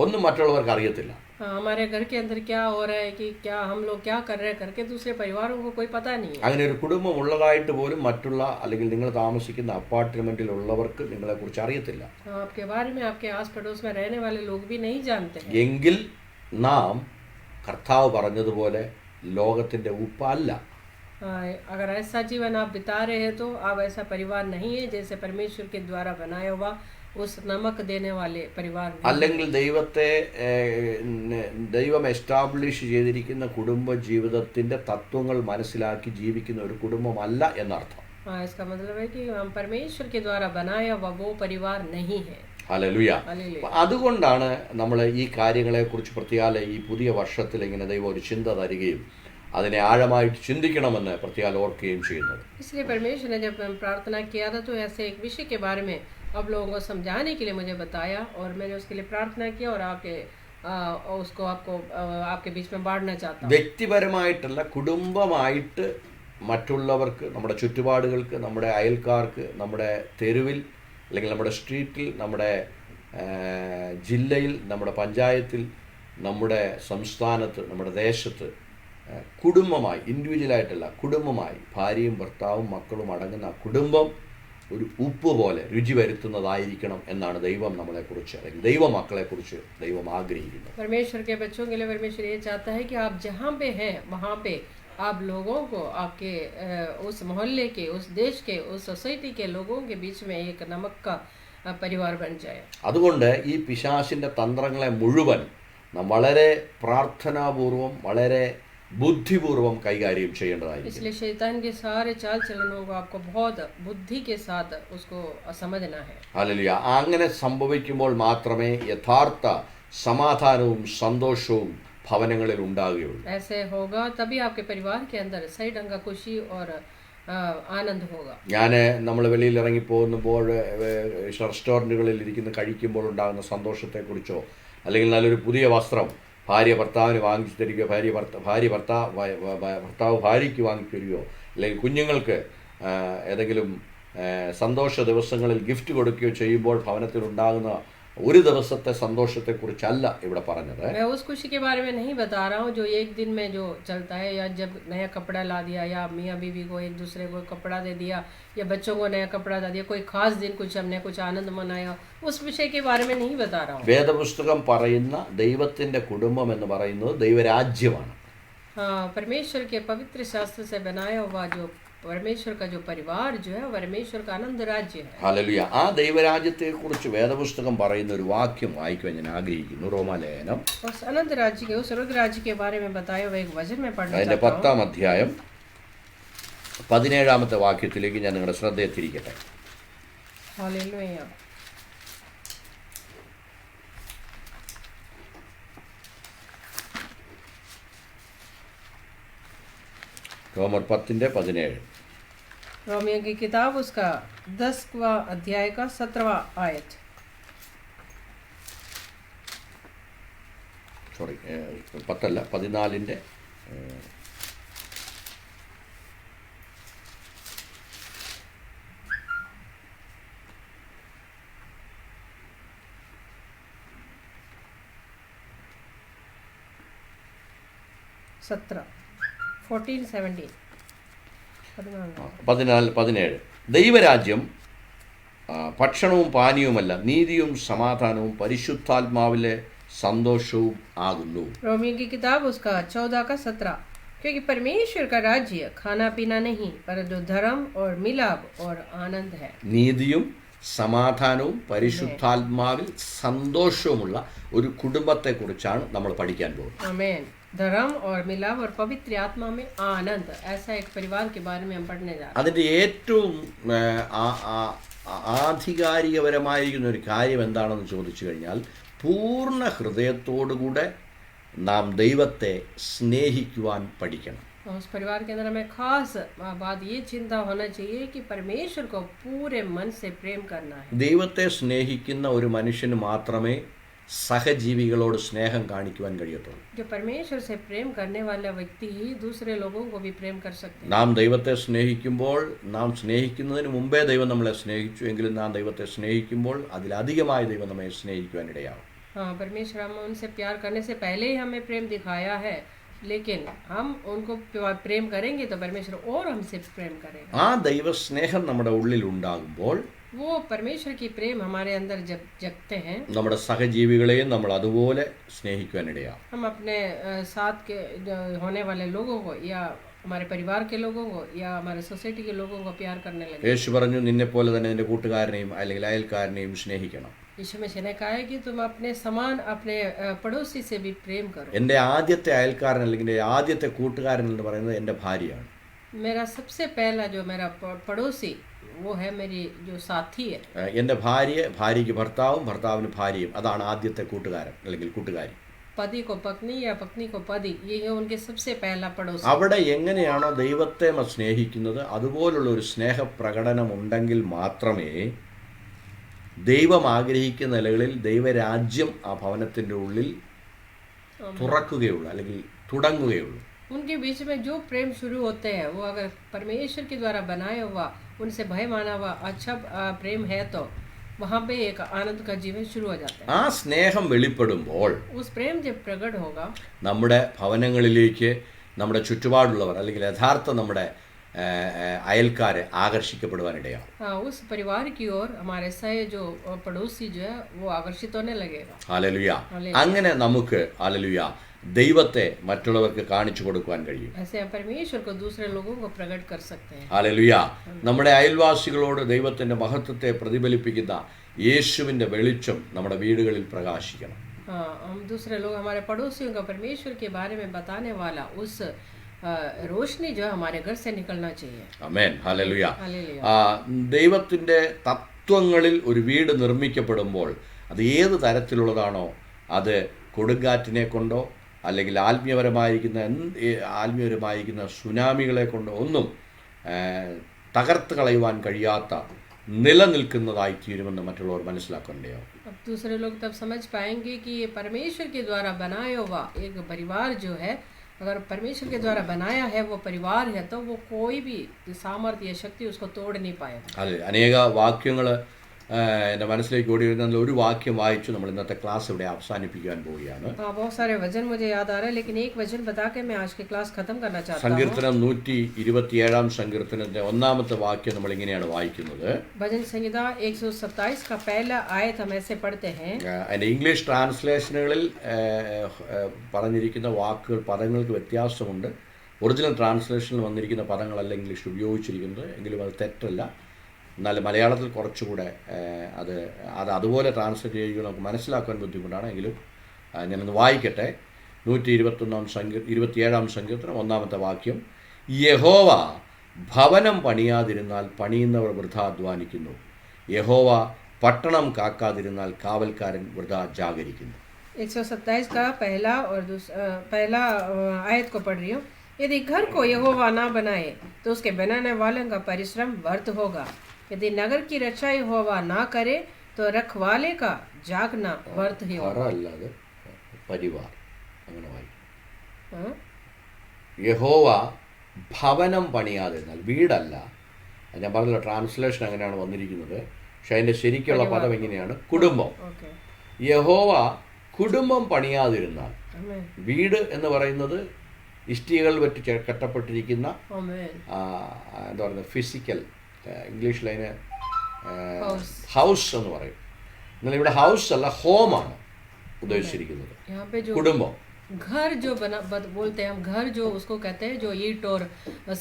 ഒന്നും മറ്റുള്ളവർക്ക് അറിയത്തില്ല.
हमारे घर के अंदर क्या हो रहा है कि क्या हम लोग क्या कर रहे हैं करके दूसरे परिवारों को कोई पता नहीं है.
അങ്ങനെ ഒരു കുടുംബം ഉള്ളതായിട്ട് പോലും മറ്റുള്ള അല്ലെങ്കിൽ നിങ്ങൾ താമസിക്കുന്ന അപ്പാർട്ട്മെന്റിലുള്ളവർക്ക് നിങ്ങളെക്കുറിച്ച് അറിയത്തില്ല.
आपके बारे में आपके आस पड़ोस में रहने वाले लोग भी नहीं जानते हैं.
എങ്കിൽ നാം കർത്താവ് പറഞ്ഞതുപോലെ ലോകത്തിന്റെ ഉപ്പല്ല.
अगर ऐसा जीवन आप बिता रहे हैं तो आप ऐसा परिवार नहीं है जैसे परमेश्वर के द्वारा बनाया हुआ उस नमक देने वाले परिवार.
അല്ലെങ്കിൽ ദൈവം എസ്റ്റാബ്ലിഷ് ചെയ്തിരിക്കുന്ന കുടുംബ ജീവിതത്തിന്റെ തത്വങ്ങൾ മനസ്സിലാക്കി ജീവിക്കുന്ന ഒരു കുടുംബമല്ല എന്നർത്ഥം.
इसका मतलब है कि हम परमेश्वर के द्वारा बनाया हुआ वो परिवार नहीं है.
ഹല്ലേലൂയ. അതുകൊണ്ടാണ് നമ്മൾ ഈ കാര്യങ്ങളെക്കുറിച്ച് പ്രത്യേകം ഈ പുതിയ വർഷത്തിൽ ഇങ്ങനെ ദൈവം ഒരു ചിന്ത തരികയും അതിനെ ആഴമായിട്ട് ചിന്തിക്കണമെന്ന് പ്രത്യേകം ഓർക്കുകയും ചെയ്യുന്നത്.
इसलिए परमेश्वर ने जब प्रार्थना किया था तो ऐसे एक विषय के बारे में अब लोगों को समझाने के लिए मुझे बताया और मैंने उसके लिए प्रार्थना किया और उसको आपके बीच में बांटना चाहता हूँ.
വ്യക്തിപരമായിട്ടല്ല, കുടുംബമായിട്ട് മറ്റുള്ളവർക്ക്, നമ്മുടെ ചുറ്റുപാടുകൾക്ക്, നമ്മുടെ അയൽക്കാർക്ക്, നമ്മുടെ തെരുവിൽ അല്ലെങ്കിൽ നമ്മുടെ സ്ട്രീറ്റിൽ, നമ്മുടെ ജില്ലയിൽ, നമ്മുടെ പഞ്ചായത്തിൽ, നമ്മുടെ സംസ്ഥാനത്ത്, നമ്മുടെ ദേശത്ത് കുടുംബമായി, ഇൻഡിവിജ്വലായിട്ടല്ല, കുടുംബമായി ഭാര്യയും ഭർത്താവും മക്കളും അടങ്ങുന്ന കുടുംബം ഒരു ഉപ്പ് പോലെ രുചി വരുത്തുന്നതായിരിക്കണം എന്നാണ് ദൈവം നമ്മളെക്കുറിച്ച് അല്ലെങ്കിൽ ദൈവമക്കളെക്കുറിച്ച് ദൈവം ആഗ്രഹിക്കുന്നത്.
परमेश्वर के बच्चों के लिए परमेश्वर ये चाहता है कि आप जहाँ पे हैं वहाँ पे आप लोगों को आपके उस मोहल्ले के, उस देश के, उस सोसाइटी के लोगों के बीच में एक नमक का परिवार बन जाए.
അതുകൊണ്ട് ഈ പിശാചിന്റെ തന്ത്രങ്ങളെ മുഴുവൻ നാം വളരെ പ്രാർത്ഥനാപൂർവം, വളരെ ബുദ്ധിപൂർവം കൈകാര്യം ചെയ്യേണ്ടതായിരിക്കും.
इसलिए शैतान के सारे चाल चलनों को आपको बहुत बुद्धि के साथ उसको समझना है.
ഹല്ലേലൂയ. അങ്ങനെ സംഭവിക്കുമ്പോൾ മാത്രമേ യഥാർത്ഥ സമാധാനവും സന്തോഷവും ഭവനങ്ങളിൽ ഉണ്ടാകുകയുള്ളൂ.
ऐसे होगा तभी आपके परिवार के अंदर सही ढंग का खुशी और आनंद होगा.
നമ്മൾ വെളിയിൽ ഇറങ്ങി പോകുമ്പോൾ റെസ്റ്റോറൻറ്റുകളിൽ ഇരിക്കുന്ന കഴിക്കുമ്പോൾ ഉണ്ടാകുന്ന സന്തോഷത്തെക്കുറിച്ചോ, അല്ലെങ്കിൽ നല്ലൊരു പുതിയ വസ്ത്രം ഭാര്യ ഭർത്താവിന് വാങ്ങിച്ചു തരികയോ, ഭർത്താവ് ഭാര്യയ്ക്ക് വാങ്ങിച്ചു തരികയോ, അല്ലെങ്കിൽ കുഞ്ഞുങ്ങൾക്ക് ഏതെങ്കിലും സന്തോഷ ദിവസങ്ങളിൽ ഗിഫ്റ്റ് കൊടുക്കുകയോ ചെയ്യുമ്പോൾ ഭവനത്തിൽ ഉണ്ടാകുന്ന ഒരു ദിവസത്തെ സന്തോഷത്തെക്കുറിച്ചല്ല ഇവിടെ പറഞ്ഞത്.
मैं उस खुशी के बारे में नहीं बता रहा हूँ जो एक दिन में जो चलता है, या जब नया कपड़ा ला दिया, या मियाँ बीवी को एक दूसरे को कपड़ा दे दिया, या बच्चों को नया कपड़ा दे दिया, कोई खास दिन कुछ हमने कुछ आनंद मनाया, उस विषय के बारे में नहीं बता रहा हूँ.
വേദപുസ്തകം പറയുന്ന ദൈവത്തിന്റെ കുടുംബം എന്ന് പറയുന്നത് ദൈവരാജ്യമാണ്.
हाँ, परमेश्वर के पवित्र शास्त्र से बनाया हुआ जो परमेश्वर का जो परिवार जो है परमेश्वर का आनंद राज्य है.
ഹല്ലേലൂയ. ആ ദൈവരാജ്യത്തെക്കുറിച്ച് വേദപുസ്തകം പറയുന്ന ഒരു വാക്യം വായിക്കുവാൻ ഞാൻ ആഗ്രഹിക്കുന്നു. റോമാലേഖനം
उस आनंद राज्य के, उस स्वर्ग राज्य के बारे में बताया हुआ एक वचन में पढ़ना
അതിൻ്റെ
चाहता
10-ാം അധ്യായം 17-ാമത്തെ വാക്യത്തിലേക്ക് ഞാൻ നിങ്ങളുടെ ശ്രദ്ധയെ തിരിക്കട്ടെ.
हूँ. हालेलुया.
റോമർ 10:17.
रोमियो की किताब उसका 10वां अध्याय का 17वां आयत.
സോറി, 10 14 17. ദൈവരാജ്യം ഭക്ഷണവും പാനീയവുമല്ല, നീതിയും സമാധാനവും പരിശുദ്ധാത്മാവിലെ സന്തോഷവും ആകുന്നു.
रोमियो की किताब उसका 14 का 17. क्योंकि परमेश्वर का राज्य खाना पीना नहीं पर जो धर्म और मिलाप और आनंद है.
നീതിയും സമാധാനവും പരിശുദ്ധാത്മാവിൽ സന്തോഷവുമുള്ള ഒരു കുടുംബത്തെക്കുറിച്ചാണ് നമ്മൾ പഠിക്കാൻ പോകുന്നത്.
आमीन. धर्म और मिलाप और पवित्र आत्मा में आनंद, ऐसा एक परिवार के बारे में हम पढ़ने जा रहे हैं.
അതിൻ്റെ ഏറ്റവും ആധികാരികപരമായിരിക്കുന്ന ഒരു കാര്യം എന്താണെന്ന് ചോദിച്ചു കഴിഞ്ഞാൽ, പൂർണ്ണ ഹൃദയത്തോടുകൂടെ നാം ദൈവത്തെ സ്നേഹിക്കുവാൻ പഠിക്കണം.
उस परिवार के अंदर हमें खास बात ये चिंता होना चाहिए कि परमेश्वर को पूरे मन से प्रेम करना है.
ദൈവത്തെ സ്നേഹിക്കുന്ന ഒരു മനുഷ്യന് മാത്രമേ സഹജീവികളോട് സ്നേഹം കാണിക്കുവാൻ കഴിയത്തുള്ളൂ.
जो परमेश्वर से प्रेम करने वाला व्यक्ति ही दूसरे लोगों को भी प्रेम कर सकते हैं.
നാം ദൈവത്തെ സ്നേഹിക്കുമ്പോൾ, നാം സ്നേഹിക്കുന്നതിന് മുമ്പേ ദൈവം നമ്മളെ സ്നേഹിച്ചു എങ്കിലും നാം ദൈവത്തെ സ്നേഹിക്കുമ്പോൾ അതിലധികമായി ദൈവം നമ്മെ സ്നേഹിക്കുവാൻ ഇടയാവും.
हाँ, परमेश्वर हम उनसे प्यार करने से पहले ही हमें प्रेम दिखाया है, लेकिन हम उनको प्रेम करेंगे तो परमेश्वर और हमसे प्रेम करेगा.
ആ ദൈവസ്നേഹം നമ്മുടെ ഉള്ളിൽ ഉണ്ടാകുമ്പോൾ
वो परमेश्वर की प्रेम हमारे अंदर जब जगते हैं,
നമ്മുടെ സഹജീവികളെയും നമ്മൾ അതുപോലെ സ്നേഹിക്കുവാൻ ഇടയാവും.
हम अपने साथ के जो होने वाले लोगों को या हमारे परिवार के लोगों को या हमारे सोसाइटी के लोगों को प्यार करने लगे.
യേശു പറഞ്ഞു, നിന്നെപ്പോലെ തന്നെ നിന്റെ കൂട്ടുകാരനെയും അല്ലെങ്കിൽ അയൽക്കാരനെയും സ്നേഹിക്കണം.
यीशु मसीह ने कहा है कि तुम अपने समान अपने पड़ोसी से भी प्रेम करो.
എൻ്റെ ആദ്യത്തെ അയൽക്കാരൻ അല്ലെങ്കിൽ എൻ്റെ ആദ്യത്തെ കൂട്ടുകാരൻ എന്ന് പറയുന്നത് എൻ്റെ ഭാര്യയാണ്.
मेरा सबसे पहला जो मेरा पड़ोसी वो है मेरी जो साथी है.
എൻ്റെ ഭാര്യയ്ക്ക് ഭർത്താവും ഭർത്താവിന് ഭാര്യയും, അതാണ് ആദ്യത്തെ കൂട്ടുകാരൻ അല്ലെങ്കിൽ കൂട്ടുകാരി.
पति को पत्नी या पत्नी को पति, ये है उनके सबसे पहला पड़ोसी.
അവിടെ എങ്ങനെയാണോ ദൈവത്തെ സ്നേഹിക്കുന്നത് അതുപോലുള്ള ഒരു സ്നേഹപ്രകടനം ഉണ്ടെങ്കിൽ മാത്രമേ ദൈവം ആഗ്രഹിക്കുന്ന നിലകളിൽ ദൈവരാജ്യം ആ ഭവനത്തിൻ്റെ ഉള്ളിൽ തുറക്കുകയുള്ളൂ അല്ലെങ്കിൽ തുടങ്ങുകയുള്ളൂ.
उनके बीच में जो प्रेम शुरू होते हैं वो अगर परमेश्वर के द्वारा बनाया हुआ, उनसे भय माना हुआ अच्छा प्रेम है तो वहाँ पे एक आनंद का जीवन शुरू हो जाता है.
ആ സ്നേഹം വെളിപ്പെടുമ്പോൾ
उस प्रेम जब प्रकट होगा
നമ്മുടെ ഭവനങ്ങളിലേക്ക് നമ്മുടെ ചുറ്റുപാടുള്ളവർ അല്ലെങ്കിൽ യഥാർത്ഥ നമ്മുടെ അയൽക്കാരെ ആകർഷിക്കപ്പെടുവാനിടയാവും.
उस परिवार की ओर हमारे सह जो पड़ोसी जो है वो आकर्षित होने लगेगा.
ഹല്ലേലൂയ. അങ്ങനെ നമുക്ക് ഹല്ലേലൂയ ദൈവത്തെ മറ്റുള്ളവർക്ക് കാണിച്ചു കൊടുക്കുവാൻ കഴിയും.
ऐसे हम परमेश्वर को दूसरे लोगों को प्रकट कर सकते हैं.
ഹല്ലേലൂയ. നമ്മുടെ അയൽവാസികളോട് ദൈവത്തിന്റെ മഹത്വത്തെ പ്രതിഫലിപ്പിക്കുന്ന യേശുവിന്റെ വെളിച്ചം നമ്മുടെ വീടുകളിൽ പ്രകാശിക്കണം.
हाँ, हम दूसरे लोग हमारे पड़ोसियों को परमेश्वर के बारे में बताने वाला उस रोशनी जो हमारे घर से निकलना चाहिए.
ആമേൻ. ഹല്ലേലൂയ.
हालेलुया.
ദൈവത്തിന്റെ തത്വങ്ങളിൽ ഒരു വീട് നിർമ്മിക്കപ്പെടുമ്പോൾ അത് ഏത് തരത്തിലുള്ളതാണോ, അത് കൊടുങ്കാറ്റിനെ കൊണ്ടോ അല്ലെങ്കിൽ ആത്മീയപരമായിരിക്കുന്ന സുനാമികളെ കൊണ്ടോ ഒന്നും തകർത്ത് കളയുവാൻ കഴിയാത്ത നിലനിൽക്കുന്നതായി തീരുമെന്ന് മറ്റുള്ളവർ മനസ്സിലാക്കേണ്ടതാവും.
अब दूसरे लोग तब समझ पाएंगे कि ये परमेश्वर के द्वारा बनाया हुआ एक परिवार जो है, अगर परमेश्वर के द्वारा बनाया है वो परिवार है तो वो कोई भी सामर्थ्य या शक्ति उसको तोड़ नहीं पाएगा.
അതെ, അനേക വാക്യങ്ങൾ എൻ്റെ മനസ്സിലേക്ക് ഓടി വരുന്ന ഒരു വാക്യം വായിച്ചു നമ്മൾ ഇന്നത്തെ ക്ലാസ് ഇവിടെ അവസാനിപ്പിക്കാൻ പോവുകയാണ്.
हाँ, बहुत सारे वचन मुझे याद आ रहा है, लेकिन एक वचन बता के मैं आज की क्लास खत्म करना चाहता हूँ.
സങ്കീർത്തനം 127 സങ്കീർത്തനത്തിന്റെ ഒന്നാമത്തെ വാക്യം നമ്മൾ ഇങ്ങനെയാണ് വായിക്കുന്നത്.
भजन संहिता 127 का पहला आयत हम ऐसे पढ़ते हैं.
അതിൻ്റെ ഇംഗ്ലീഷ് ട്രാൻസ്ലേഷനുകളിൽ പറഞ്ഞിരിക്കുന്ന പദങ്ങൾക്ക് വ്യത്യാസമുണ്ട്. ഒറിജിനൽ ട്രാൻസ്ലേഷനിൽ വന്നിരിക്കുന്ന പദങ്ങളല്ല ഇംഗ്ലീഷിൽ ഉപയോഗിച്ചിരിക്കുന്നത്, എങ്കിലും അത് തെറ്റല്ല. എന്നാൽ മലയാളത്തിൽ കുറച്ചുകൂടെ അത് അതുപോലെ ട്രാൻസ്ലേറ്റ് ചെയ്യുക നമുക്ക് മനസ്സിലാക്കാൻ ബുദ്ധിമുട്ടാണ്. എങ്കിലും ഞാനൊന്ന് വായിക്കട്ടെ. 127 സങ്കീർത്തനം ഒന്നാമത്തെ വാക്യം. യഹോവ ഭവനം പണിയാതിരുന്നാൽ പണിയുന്നവർ വൃഥാ അധ്വാനിക്കുന്നു. യഹോവ പട്ടണം കാക്കാതിരുന്നാൽ കാവൽക്കാരൻ വൃഥാ ജാഗരിക്കുന്നു.
127 का पहला आयत को पढ़ रही हूँ. यदि घर को यहोवा ना बनाए तो उसके बनाने वालों का परिश्रम व्यर्थ होगा. यदि नगर की रक्षा यहोवा ना करे तो रखवाले का जागना व्यर्थ ही होगा.
അല്ലാതെ പരിവാർ അങ്ങനെ വായിക്കും.
हाँ?
യഹോവ ഭവനം പണിയാതിരുന്നാൽ, വീടല്ല. ഞാൻ പറഞ്ഞല്ലോ ട്രാൻസ്ലേഷൻ അങ്ങനെയാണ് വന്നിരിക്കുന്നത്, പക്ഷെ അതിൻ്റെ ശരിക്കുള്ള പദം എങ്ങനെയാണ്? കുടുംബം.
ओके.
യഹോവ കുടുംബം പണിയാതിരുന്നാൽ,
आमेन.
വീട് എന്ന് പറയുന്നത് ഇഷ്ടികകൾ വെച്ച് കെട്ടപ്പെട്ടിരിക്കുന്ന
आमेन.
എന്താ പറയുന്നത്, ഫിസിക്കൽ, ഇംഗ്ലീഷിൽ അതിന്
House.
ഹൗസ് എന്ന് പറയും. എന്നാൽ ഇവിടെ ഹൗസ് അല്ല, ഹോമാണ് ഉദ്ദേശിച്ചിരിക്കുന്നത്.
यहाँ पे जो
കുടുംബം.
घर जो बोलते हैं हम, घर जो उसको कहते हैं जो ईंट और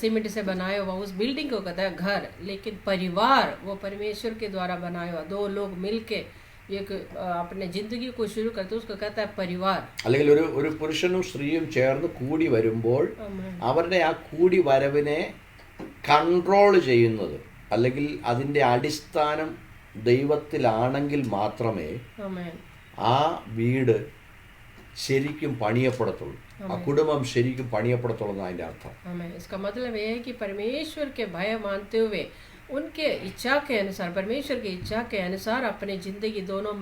सीमेंट से बनाया हुआ, उस बिल्डिंग को कहते हैं घर. लेकिन परिवार वो परमेश्वर के द्वारा बनाया हुआ, दो लोग मिलके एक अपने जिंदगी को शुरू करते उसको कहता है परिवार.
അല്ലെങ്കിൽ ഒരു പുരുഷനും സ്ത്രീയും ചേർന്ന് കൂടി വരുമ്പോൾ
आमेन.
അവരുടെ ആ കൂടി വരവിനെ കൺട്രോൾ ചെയ്യുന്നത് അല്ലെങ്കിൽ അതിൻ്റെ അടിസ്ഥാനം ദൈവത്തിലാണെങ്കിൽ മാത്രമേ
आमेन.
ആ വീട് ശരിക്കും പണിയപ്പെടത്തുള്ളൂ, ആ കുടുംബം ശരിക്കും പണിയപ്പെടത്തുള്ളൂ എന്നാണ് അതിൻ്റെ അർത്ഥം.
हमें इसका मतलब ये है कि परमेश्वर के भय मानते हुए उनके इच्छा के अनुसार, परमेश्वर की इच्छा के अनुसार अपनी जिंदगी दोनों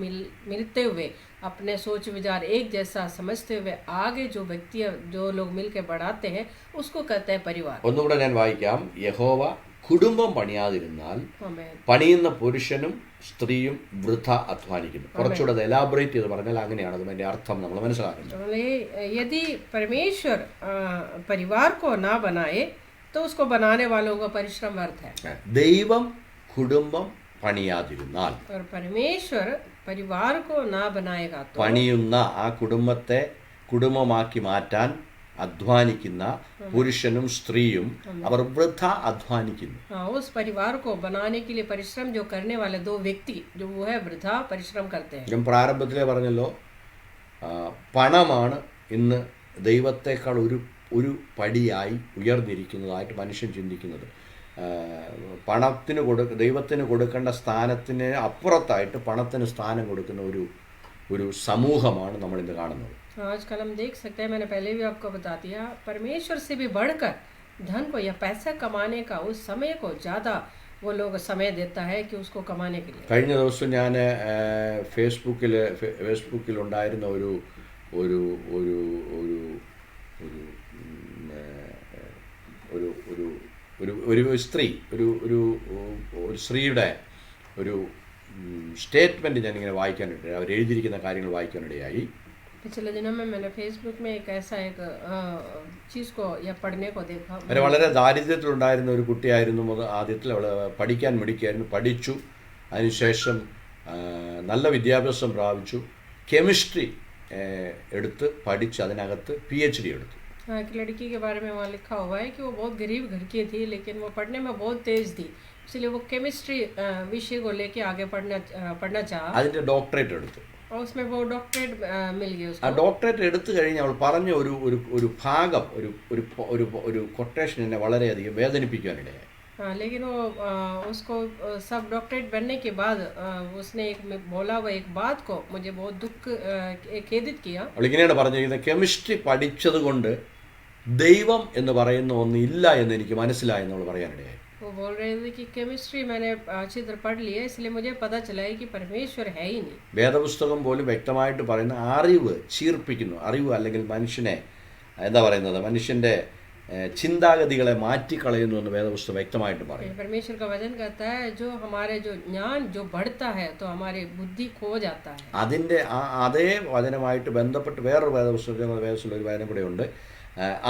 मिलते हुए, अपने सोच विचार एक जैसा समझते हुए आगे जो व्यक्ति जो लोग मिलकर बढ़ाते हैं उसको कहते हैं परिवार.
ഒന്നുകൂടെ ഞാൻ വായിക്കാം. യഹോവ കുടുംബം പണിയാതിരുന്നാൽ
हमें
പണിയുന്ന പുരുഷനും സ്ത്രീയും വൃഥ അധ്വാനിക്കുന്നു. കുറച്ചുകൂടെ എലാബറേറ്റ് ചെയ്ത് പറഞ്ഞാൽ അങ്ങനെയാണ് അതിൻ്റെ അർത്ഥം നമ്മൾ മനസ്സിലാക്കുന്നത്.
यदि परमेश्वर परिवार को ना बनाए तो उसको बनाने वालों का परिश्रम व्यर्थ है.
ദൈവം കുടുംബം പണിയാതിരുന്നാൽ,
और परमेश्वर परिवार को ना बनाएगा तो
പണിയുന്ന ആ കുടുംബത്തെ കുടുംബമാക്കി മാറ്റാൻ അധ്വാനിക്കുന്ന പുരുഷനും സ്ത്രീയും അവർ വൃഥ അധ്വാനിക്കുന്നു.
उस परिवार को बनाने के लिए परिश्रम जो करने वाले दो व्यक्ति जो वो है वृथा परिश्रम करते हैं.
ഞാൻ പ്രാരംഭത്തിലേ പറഞ്ഞല്ലോ, പണമാണ് ഇന്ന് ദൈവത്തെക്കാൾ ഒരു പടിയായി ഉയർന്നിരിക്കുന്നതായിട്ട് മനുഷ്യൻ ചിന്തിക്കുന്നത്. ദൈവത്തിന് കൊടുക്കേണ്ട സ്ഥാനത്തിന് അപ്പുറത്തായിട്ട് പണത്തിന് സ്ഥാനം കൊടുക്കുന്ന ഒരു സമൂഹമാണ് നമ്മളിന്ന് കാണുന്നത്.
आजकल हम देख सकते हैं, मैंने पहले भी आपको बता दिया, परमेश्वर से भी बढ़कर धन को या पैसा कमाने का उस समय को ज़्यादा वो लोग समय देता है कि उसको कमाने के लिए.
കഴിഞ്ഞ ദിവസം ഞാൻ ഫേസ്ബുക്കിലുണ്ടായിരുന്ന ഒരു ഒരു ഒരു ഒരു ഒരു ഒരു ഒരു ഒരു സ്ത്രീ ഒരു ഒരു ഒരു സ്ത്രീയുടെ ഒരു സ്റ്റേറ്റ്മെൻറ്റ് ഞാനിങ്ങനെ വായിക്കാനിടയായി, അവർ എഴുതിയിരിക്കുന്ന കാര്യങ്ങൾ വായിക്കാനിടയായി.
पिछले दिनों में मैंने फेसबुक में एक ऐसा एक चीज़ को या पढ़ने को देखा.
അവർ വളരെ ദാരിദ്ര്യത്തിലുണ്ടായിരുന്ന ഒരു കുട്ടിയായിരുന്നു. ആദ്യത്തിൽ അവൾ പഠിക്കാൻ മിടുക്കിയായിരുന്നു, പഠിച്ചു, അതിനുശേഷം നല്ല വിദ്യാഭ്യാസം പ്രാപിച്ചു, കെമിസ്ട്രി എടുത്ത് പഠിച്ച് അതിനകത്ത് PhD എടുത്തു.
एक लड़की के बारे में वहाँ लिखा हुआ है कि वो बहुत गरीब घर की थी, लेकिन वो पढ़ने में बहुत तेज थी, इसलिए वो केमिस्ट्री विषय को लेके आगे पढ़ना चाहा.
അതിൻ്റെ ഡോക്ടറേറ്റ് എടുത്തു.
और उसमें वो डॉक्टरेट मिल गई उसको.
ആ ഡോക്ടറേറ്റ് എടുത്തു കഴിഞ്ഞ് അവൾ പറഞ്ഞ ഒരു ഭാഗം ഒരു കൊട്ടേഷൻ എന്നെ വളരെയധികം വേദനിപ്പിക്കാനിടയായി.
हाँ, लेकिन वो उसको सब डॉक्टरेट बनने के बाद उसने एक बोला हुआ एक बात को मुझे बहुत दुख खेदित किया.
അവൾ इങ്ങനെയാണ് പറഞ്ഞിരിക്കുന്നത്, കെമിസ്ട്രി പഠിച്ചത് കൊണ്ട് ദൈവം എന്ന് പറയുന്ന ഒന്ന് ഇല്ല എന്ന് എനിക്ക് മനസ്സിലായെന്ന് അവൾ പറയാനിടയായി.
वो बोल रहे थे कि केमिस्ट्री मैंने अच्छी तरह पढ़ ली है, इसलिए मुझे पता चला है कि परमेश्वर है ही नहीं.
വേദപുസ്തകം പോലും വ്യക്തമായിട്ട് പറയുന്ന അറിവ് ചീർപ്പിക്കുന്നു. അറിവ് അല്ലെങ്കിൽ മനുഷ്യനെ എന്താ പറയുന്നത്, മനുഷ്യൻ്റെ ചിന്താഗതികളെ മാറ്റിക്കളയുന്നു എന്ന് വേദപുസ്തകം വ്യക്തമായിട്ട് പറയും.
परमेश्वर का वचन कहता है जो हमारे जो ज्ञान जो बढ़ता है तो हमारी बुद्धि खो जाता है.
അതിൻ്റെ അതേ വചനമായിട്ട് ബന്ധപ്പെട്ട് വേറൊരു വേദപുസ്തകത്തിൽ ഒരു വചനം കൂടെ ഉണ്ട്,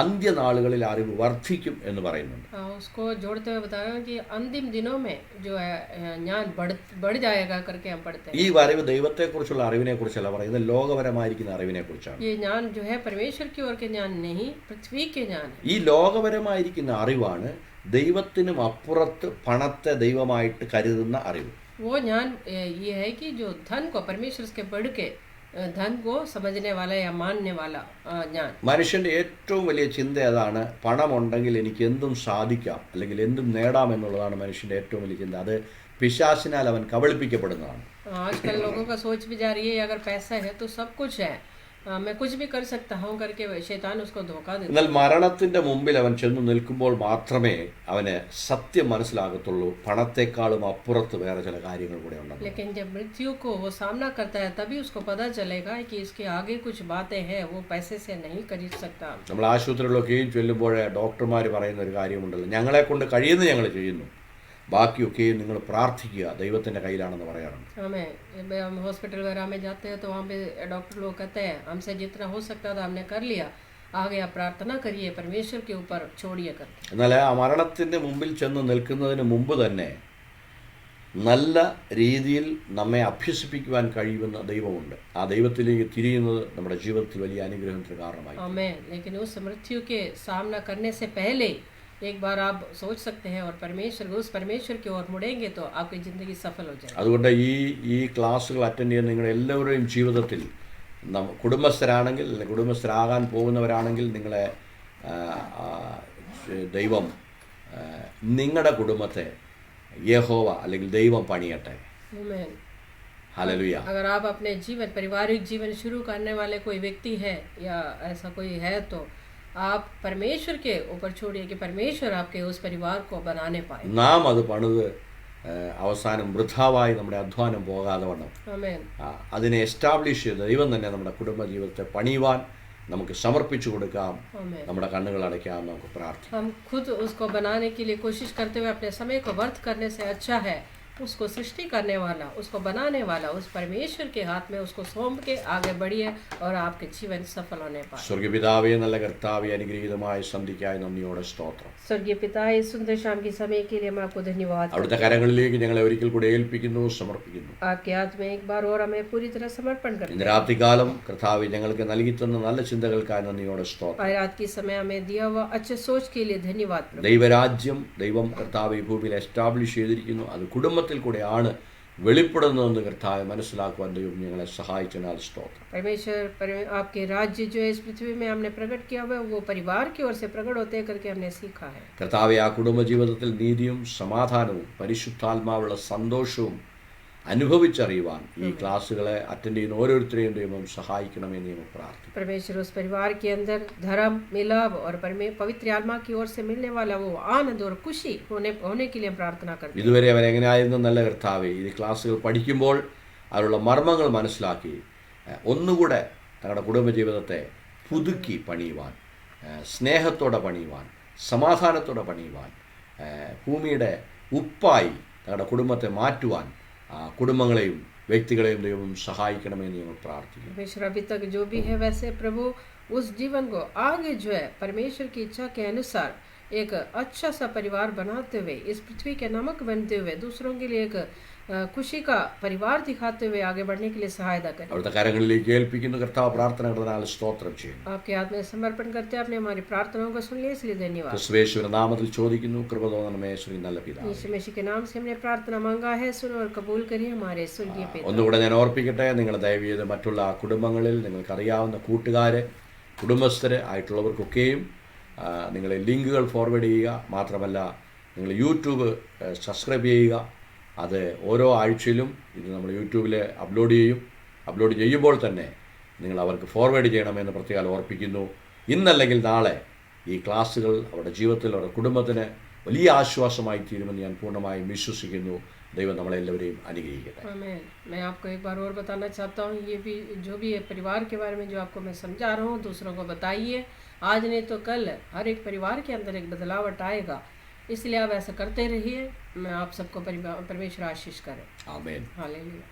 അന്ത്യനാളുകളിൽ അറിവ് വർദ്ധിക്കും എന്ന് പറയുന്നുണ്ട്.
उसको जोड़ते हुए बता रहे हैं कि अंतिम दिनों में जो है ज्ञान बढ़ जाएगा करके हम पढ़ते हैं.
ഈ അറിവ് ദൈവത്തെക്കുറിച്ചുള്ള അറിവിനെ കുറിച്ചല്ല പറയുന്നത്, ലോകപരമായിരിക്കുന്ന അറിവിനെ കുറിച്ചാണ്.
ये ज्ञान जो है परमेश्वर की ओर के ज्ञान नहीं, पृथ्वी के ज्ञान है.
ഈ ലോകപരമായിരിക്കുന്ന അറിവാണ് ദൈവത്തിനും അപ്പുറത്ത് പണത്തെ ദൈവമായിട്ട് കരുതുന്ന അറിവ്.
वो ज्ञान ये है कि जो धन को परमेश्वर के बढ़ के धन को समझने वाला या मानने वाला ज्ञान.
മനുഷ്യൻ്റെ ഏറ്റവും വലിയ ചിന്ത അതാണ്, പണമുണ്ടെങ്കിൽ എനിക്ക് എന്തും സാധിക്കാം അല്ലെങ്കിൽ എന്തും നേടാം എന്നുള്ളതാണ് മനുഷ്യൻ്റെ ഏറ്റവും വലിയ ചിന്ത. അത് പിശാചിനാൽ അവൻ കബളിപ്പിക്കപ്പെടുന്നതാണ്.
आजकल लोगों का सोच विचार ये, अगर पैसा है तो सब कुछ है, मैं कुछ भी कर सकता हूँ करके शैतान उसको धोखा देता है.
എന്നാൽ മരണത്തിൻ്റെ മുമ്പിൽ അവൻ ചെന്ന് നിൽക്കുമ്പോൾ മാത്രമേ അവന് സത്യം മനസ്സിലാകത്തുള്ളൂ, പണത്തെക്കാളും അപ്പുറത്ത് വേറെ ചില കാര്യങ്ങൾ കൂടെ ഉണ്ടെന്ന്.
लेकिन जब मृत्यु को वो सामना करता है तभी उसको पता चलेगा कि इसके आगे कुछ बातें हैं वो पैसे से नहीं खरीद सकता.
നമ്മൾ ആശുപത്രികളിലൊക്കെയും ചെല്ലുമ്പോൾ ഡോക്ടർമാർ പറയുന്ന ഒരു കാര്യമുണ്ടല്ലോ, ഞങ്ങളെ കൊണ്ട് കഴിയുന്നത് ഞങ്ങൾ ചെയ്യുന്നു, ബാക്കിയൊക്കെയും നിങ്ങൾ പ്രാർത്ഥിക്കുക, ദൈവത്തിൻ്റെ കയ്യിലാണെന്ന് പറയാറുണ്ട്.
हम हॉस्पिटल वगैरह में जाते हैं तो वहाँ पे डॉक्टर लोग कहते हैं हमसे जितना हो सकता था हमने कर लिया, आगे आप प्रार्थना करिए, परमेश्वर के ऊपर छोड़िए करके.
എന്നാൽ ആ മരണത്തിൻ്റെ മുമ്പിൽ ചെന്ന് നിൽക്കുന്നതിന് മുമ്പ് തന്നെ നല്ല രീതിയിൽ നമ്മെ അഭ്യസിപ്പിക്കുവാൻ കഴിയുന്ന ദൈവമുണ്ട്. ആ ദൈവത്തിലേക്ക് തിരിയുന്നത് നമ്മുടെ ജീവിതത്തിൽ വലിയ അനുഗ്രഹത്തിന് കാരണമായി.
आमीन. लेकिन उस मृत्यु के सामना करने से पहले एक बार आप सोच सकते हैं और उस परमेश्वर की ओर मुड़ेंगे तो आपकी ज़िंदगी सफल हो जाएगी.
അതുകൊണ്ട് ഈ ക്ലാസ്സുകൾ അറ്റൻഡ് ചെയ്യുന്ന നിങ്ങളുടെ എല്ലാവരുടെയും ജീവിതത്തിൽ കുടുംബസ്ഥരാണെങ്കിൽ അല്ലെങ്കിൽ കുടുംബസ്ഥരാകാൻ പോകുന്നവരാണെങ്കിൽ നിങ്ങളെ ദൈവം നിങ്ങളുടെ കുടുംബത്തെ യഹോവ അല്ലെങ്കിൽ ദൈവം പണിയട്ടെ. ഹല്ലേലൂയ.
अगर आप अपने जीवन पारिवारिक जीवन शुरू करने वाले कोई व्यक्ति है या ऐसा कोई है तो आप परमेश्वर के ऊपर छोड़िए कि परमेश्वर आपके उस परिवार को बनाने पाए।
നാം അത് പണിത് അവസാനം വൃഥാവായി നമ്മുടെ അധ്വാനം പോകാതെ വണ്ണം
आमीन।
അതിനെ എസ്റ്റാബ്ലിഷ് ചെയ്ത് ദൈവം തന്നെ നമ്മുടെ കുടുംബ ജീവിതത്തെ പണിയുവാൻ നമുക്ക് സമർപ്പിച്ചു കൊടുക്കാം.
आमीन।
നമ്മുടെ കണ്ണുകൾ അടയ്ക്കാം, നമുക്ക് പ്രാർത്ഥിക്കാം.
हम खुद उसको बनाने के लिए कोशिश करते हुए अपने समय को व्यर्थ करने से अच्छा है उसको सृष्टि करने वाला, उसको बनाने वाला उस परमेश्वर के हाथ में उसको सौंप के आगे बढ़िए और आपके जीवन सफल होने पाए।
സ്വർഗീയ പിതാവേ, നല്ല കർത്താവേ, അനുഗ്രഹീതമായ സന്ധിക്കായി നന്ദിയോടെ സ്തോത്രം.
स्वर्गीय पिता, इस सुंदर शाम की समय के लिए मैं आपको धन्यवाद
അവിടുത്തെ കരങ്ങളിലേക്ക് ഞങ്ങളെ ഒരിക്കൽ കൂടി ഏൽപ്പിക്കുന്നു, സമർപ്പിക്കുന്നു.
आपके हाथ में एक बार और हमें पूरी तरह समर्पण करते
ഇന്ന് രാത്രികാലം കർത്താവേ ഞങ്ങൾക്ക് നൽകി തന്ന നല്ല ചിന്തകൾക്കായി നന്ദിയോടെ സ്തോത്രം.
हैं। रात की समय हमें दिया हुआ अच्छे सोच के लिए धन्यवाद प्रभु।
ദൈവരാജ്യം ദൈവം കർത്താവ് ഈ ഭൂമിയിൽ എസ്റ്റാബ്ലിഷ് ചെയ്തിരിക്കുന്നു. അത് കുടുംബത്തിൽ കൂടെയാണ് വെളിപ്പെടുന്നതെന്ന് കർത്താവ് മനസ്സിലാക്കുവാൻ ദൈവം ഞങ്ങളെ സഹായിച്ചതിനാൽ സ്തോത്രം.
आपके राज्य जो है इस पृथ्वी में हमने प्रकट किया हुआ है वो परिवार की ओर से प्रकट होते करके हमने सीखा है।
കർത്താവെ, ആ കുടുംബജീവിതത്തിൽ നീതിയും സമാധാനവും പരിശുദ്ധാത്മാവുള്ള സന്തോഷവും അനുഭവിച്ചറിയുവാൻ ഈ ക്ലാസ്സുകളെ അറ്റൻഡ് ചെയ്യുന്ന ഓരോരുത്തരെയും ദൈവം സഹായിക്കണമെന്ന് ഞങ്ങൾ പ്രാർത്ഥിക്കുന്നു.
परमेश्वर उस परिवार के अंदर धर्म मिलाप और पवित्र आत्मा की ओर से मिलने वाला वो आनंद और खुशी होने के लिए हम प्रार्थना करते हैं।
ഇതുവരെ അവരെങ്ങനെയായിരുന്നു നല്ല കർത്താവെ, ഈ ക്ലാസ്സുകൾ പഠിക്കുമ്പോൾ അതിലുള്ള മർമ്മങ്ങൾ മനസ്സിലാക്കി ഒന്നുകൂടെ തങ്ങളുടെ കുടുംബജീവിതത്തെ പുതുക്കി പണിയുവാൻ, സ്നേഹത്തോടെ പണിയുവാൻ, സമാധാനത്തോടെ പണിയുവാൻ, ഭൂമിയുടെ ഉപ്പായി തങ്ങളുടെ കുടുംബത്തെ മാറ്റുവാൻ കുടുംബങ്ങളെയും വ്യക്തികളെയും ദൈവം സഹായിക്കണമെന്ന് ഞങ്ങൾ പ്രാർത്ഥിക്കുന്നു.
परमेश्वर अभी तक जो भी है वैसे प्रभु उस जीवन को आगे जो है परमेश्वर की इच्छा के अनुसार एक अच्छा सा परिवार बनाते हुए इस पृथ्वी के नमक बनते हुए दूसरों के लिए एक खुशी का परिवार दिखाते हुए आगे बढ़ने के लिए सहायता करें।
അവിടുത്തെ കരങ്ങളിലേക്ക് ഏൽപ്പിക്കുന്നു കർത്താവ്. പ്രാർത്ഥനകളാൽ സ്തോത്രം ചെയ്യുന്നു.
आपके हाथ में समर्पण करते हैं, आपने हमारी प्रार्थनाओं को सुन लिया इसलिए धन्यवाद।
ക്രിസ്തുയേശുവിന്റെ നാമത്തിൽ ചോദിക്കുന്നു, കൃപ തോന്നണമേ ശ്രീ നല്ല പിതാവേ.
यीशु मसीह के नाम से हमने प्रार्थना मांगा है, सुनो और कबूल करिए हमारे स्वर्गीय पिता।
ഒന്നുകൂടെ ഞാൻ ഓർപ്പിക്കട്ടെ, നിങ്ങൾ ദയവ് ചെയ്ത് മറ്റുള്ള കുടുംബങ്ങളിൽ നിങ്ങൾക്കറിയാവുന്ന കൂട്ടുകാരെ, കുടുംബസ്ഥരെ ആയിട്ടുള്ളവർക്കൊക്കെയും നിങ്ങളെ ലിങ്കുകൾ ഫോർവേഡ് ചെയ്യുക. മാത്രമല്ല നിങ്ങൾ യൂട്യൂബ് സബ്സ്ക്രൈബ് ചെയ്യുക. അത് ഓരോ ആഴ്ചയിലും ഇത് നമ്മൾ യൂട്യൂബിൽ അപ്ലോഡ് ചെയ്യുമ്പോൾ തന്നെ നിങ്ങൾ അവർക്ക് ഫോർവേഡ് ചെയ്യണമെന്ന് പ്രത്യേകം ഓർപ്പിക്കുന്നു. ഇന്നല്ലെങ്കിൽ നാളെ ഈ ക്ലാസ്സുകൾ അവരുടെ ജീവിതത്തിൽ അവരുടെ കുടുംബത്തിന് വലിയ ആശ്വാസമായി തീരുമെന്ന് ഞാൻ പൂർണ്ണമായും വിശ്വസിക്കുന്നു. ദൈവം നമ്മളെല്ലാവരെയും അനുഗ്രഹിക്കട്ടെ.
आमीन। मैं आपको एक बार और बताना चाहता हूँ, ये भी जो भी है परिवार के बारे में जो आपको मैं समझा रहा हूँ दूसरों को बताइए। आज नहीं तो कल हर एक परिवार के अंदर एक बदलावट आएगा, इसलिए आप ऐसा करते रहिए। मैं आप सबको परमेश्वर आशीष करें।
आमीन।
हालेलुया।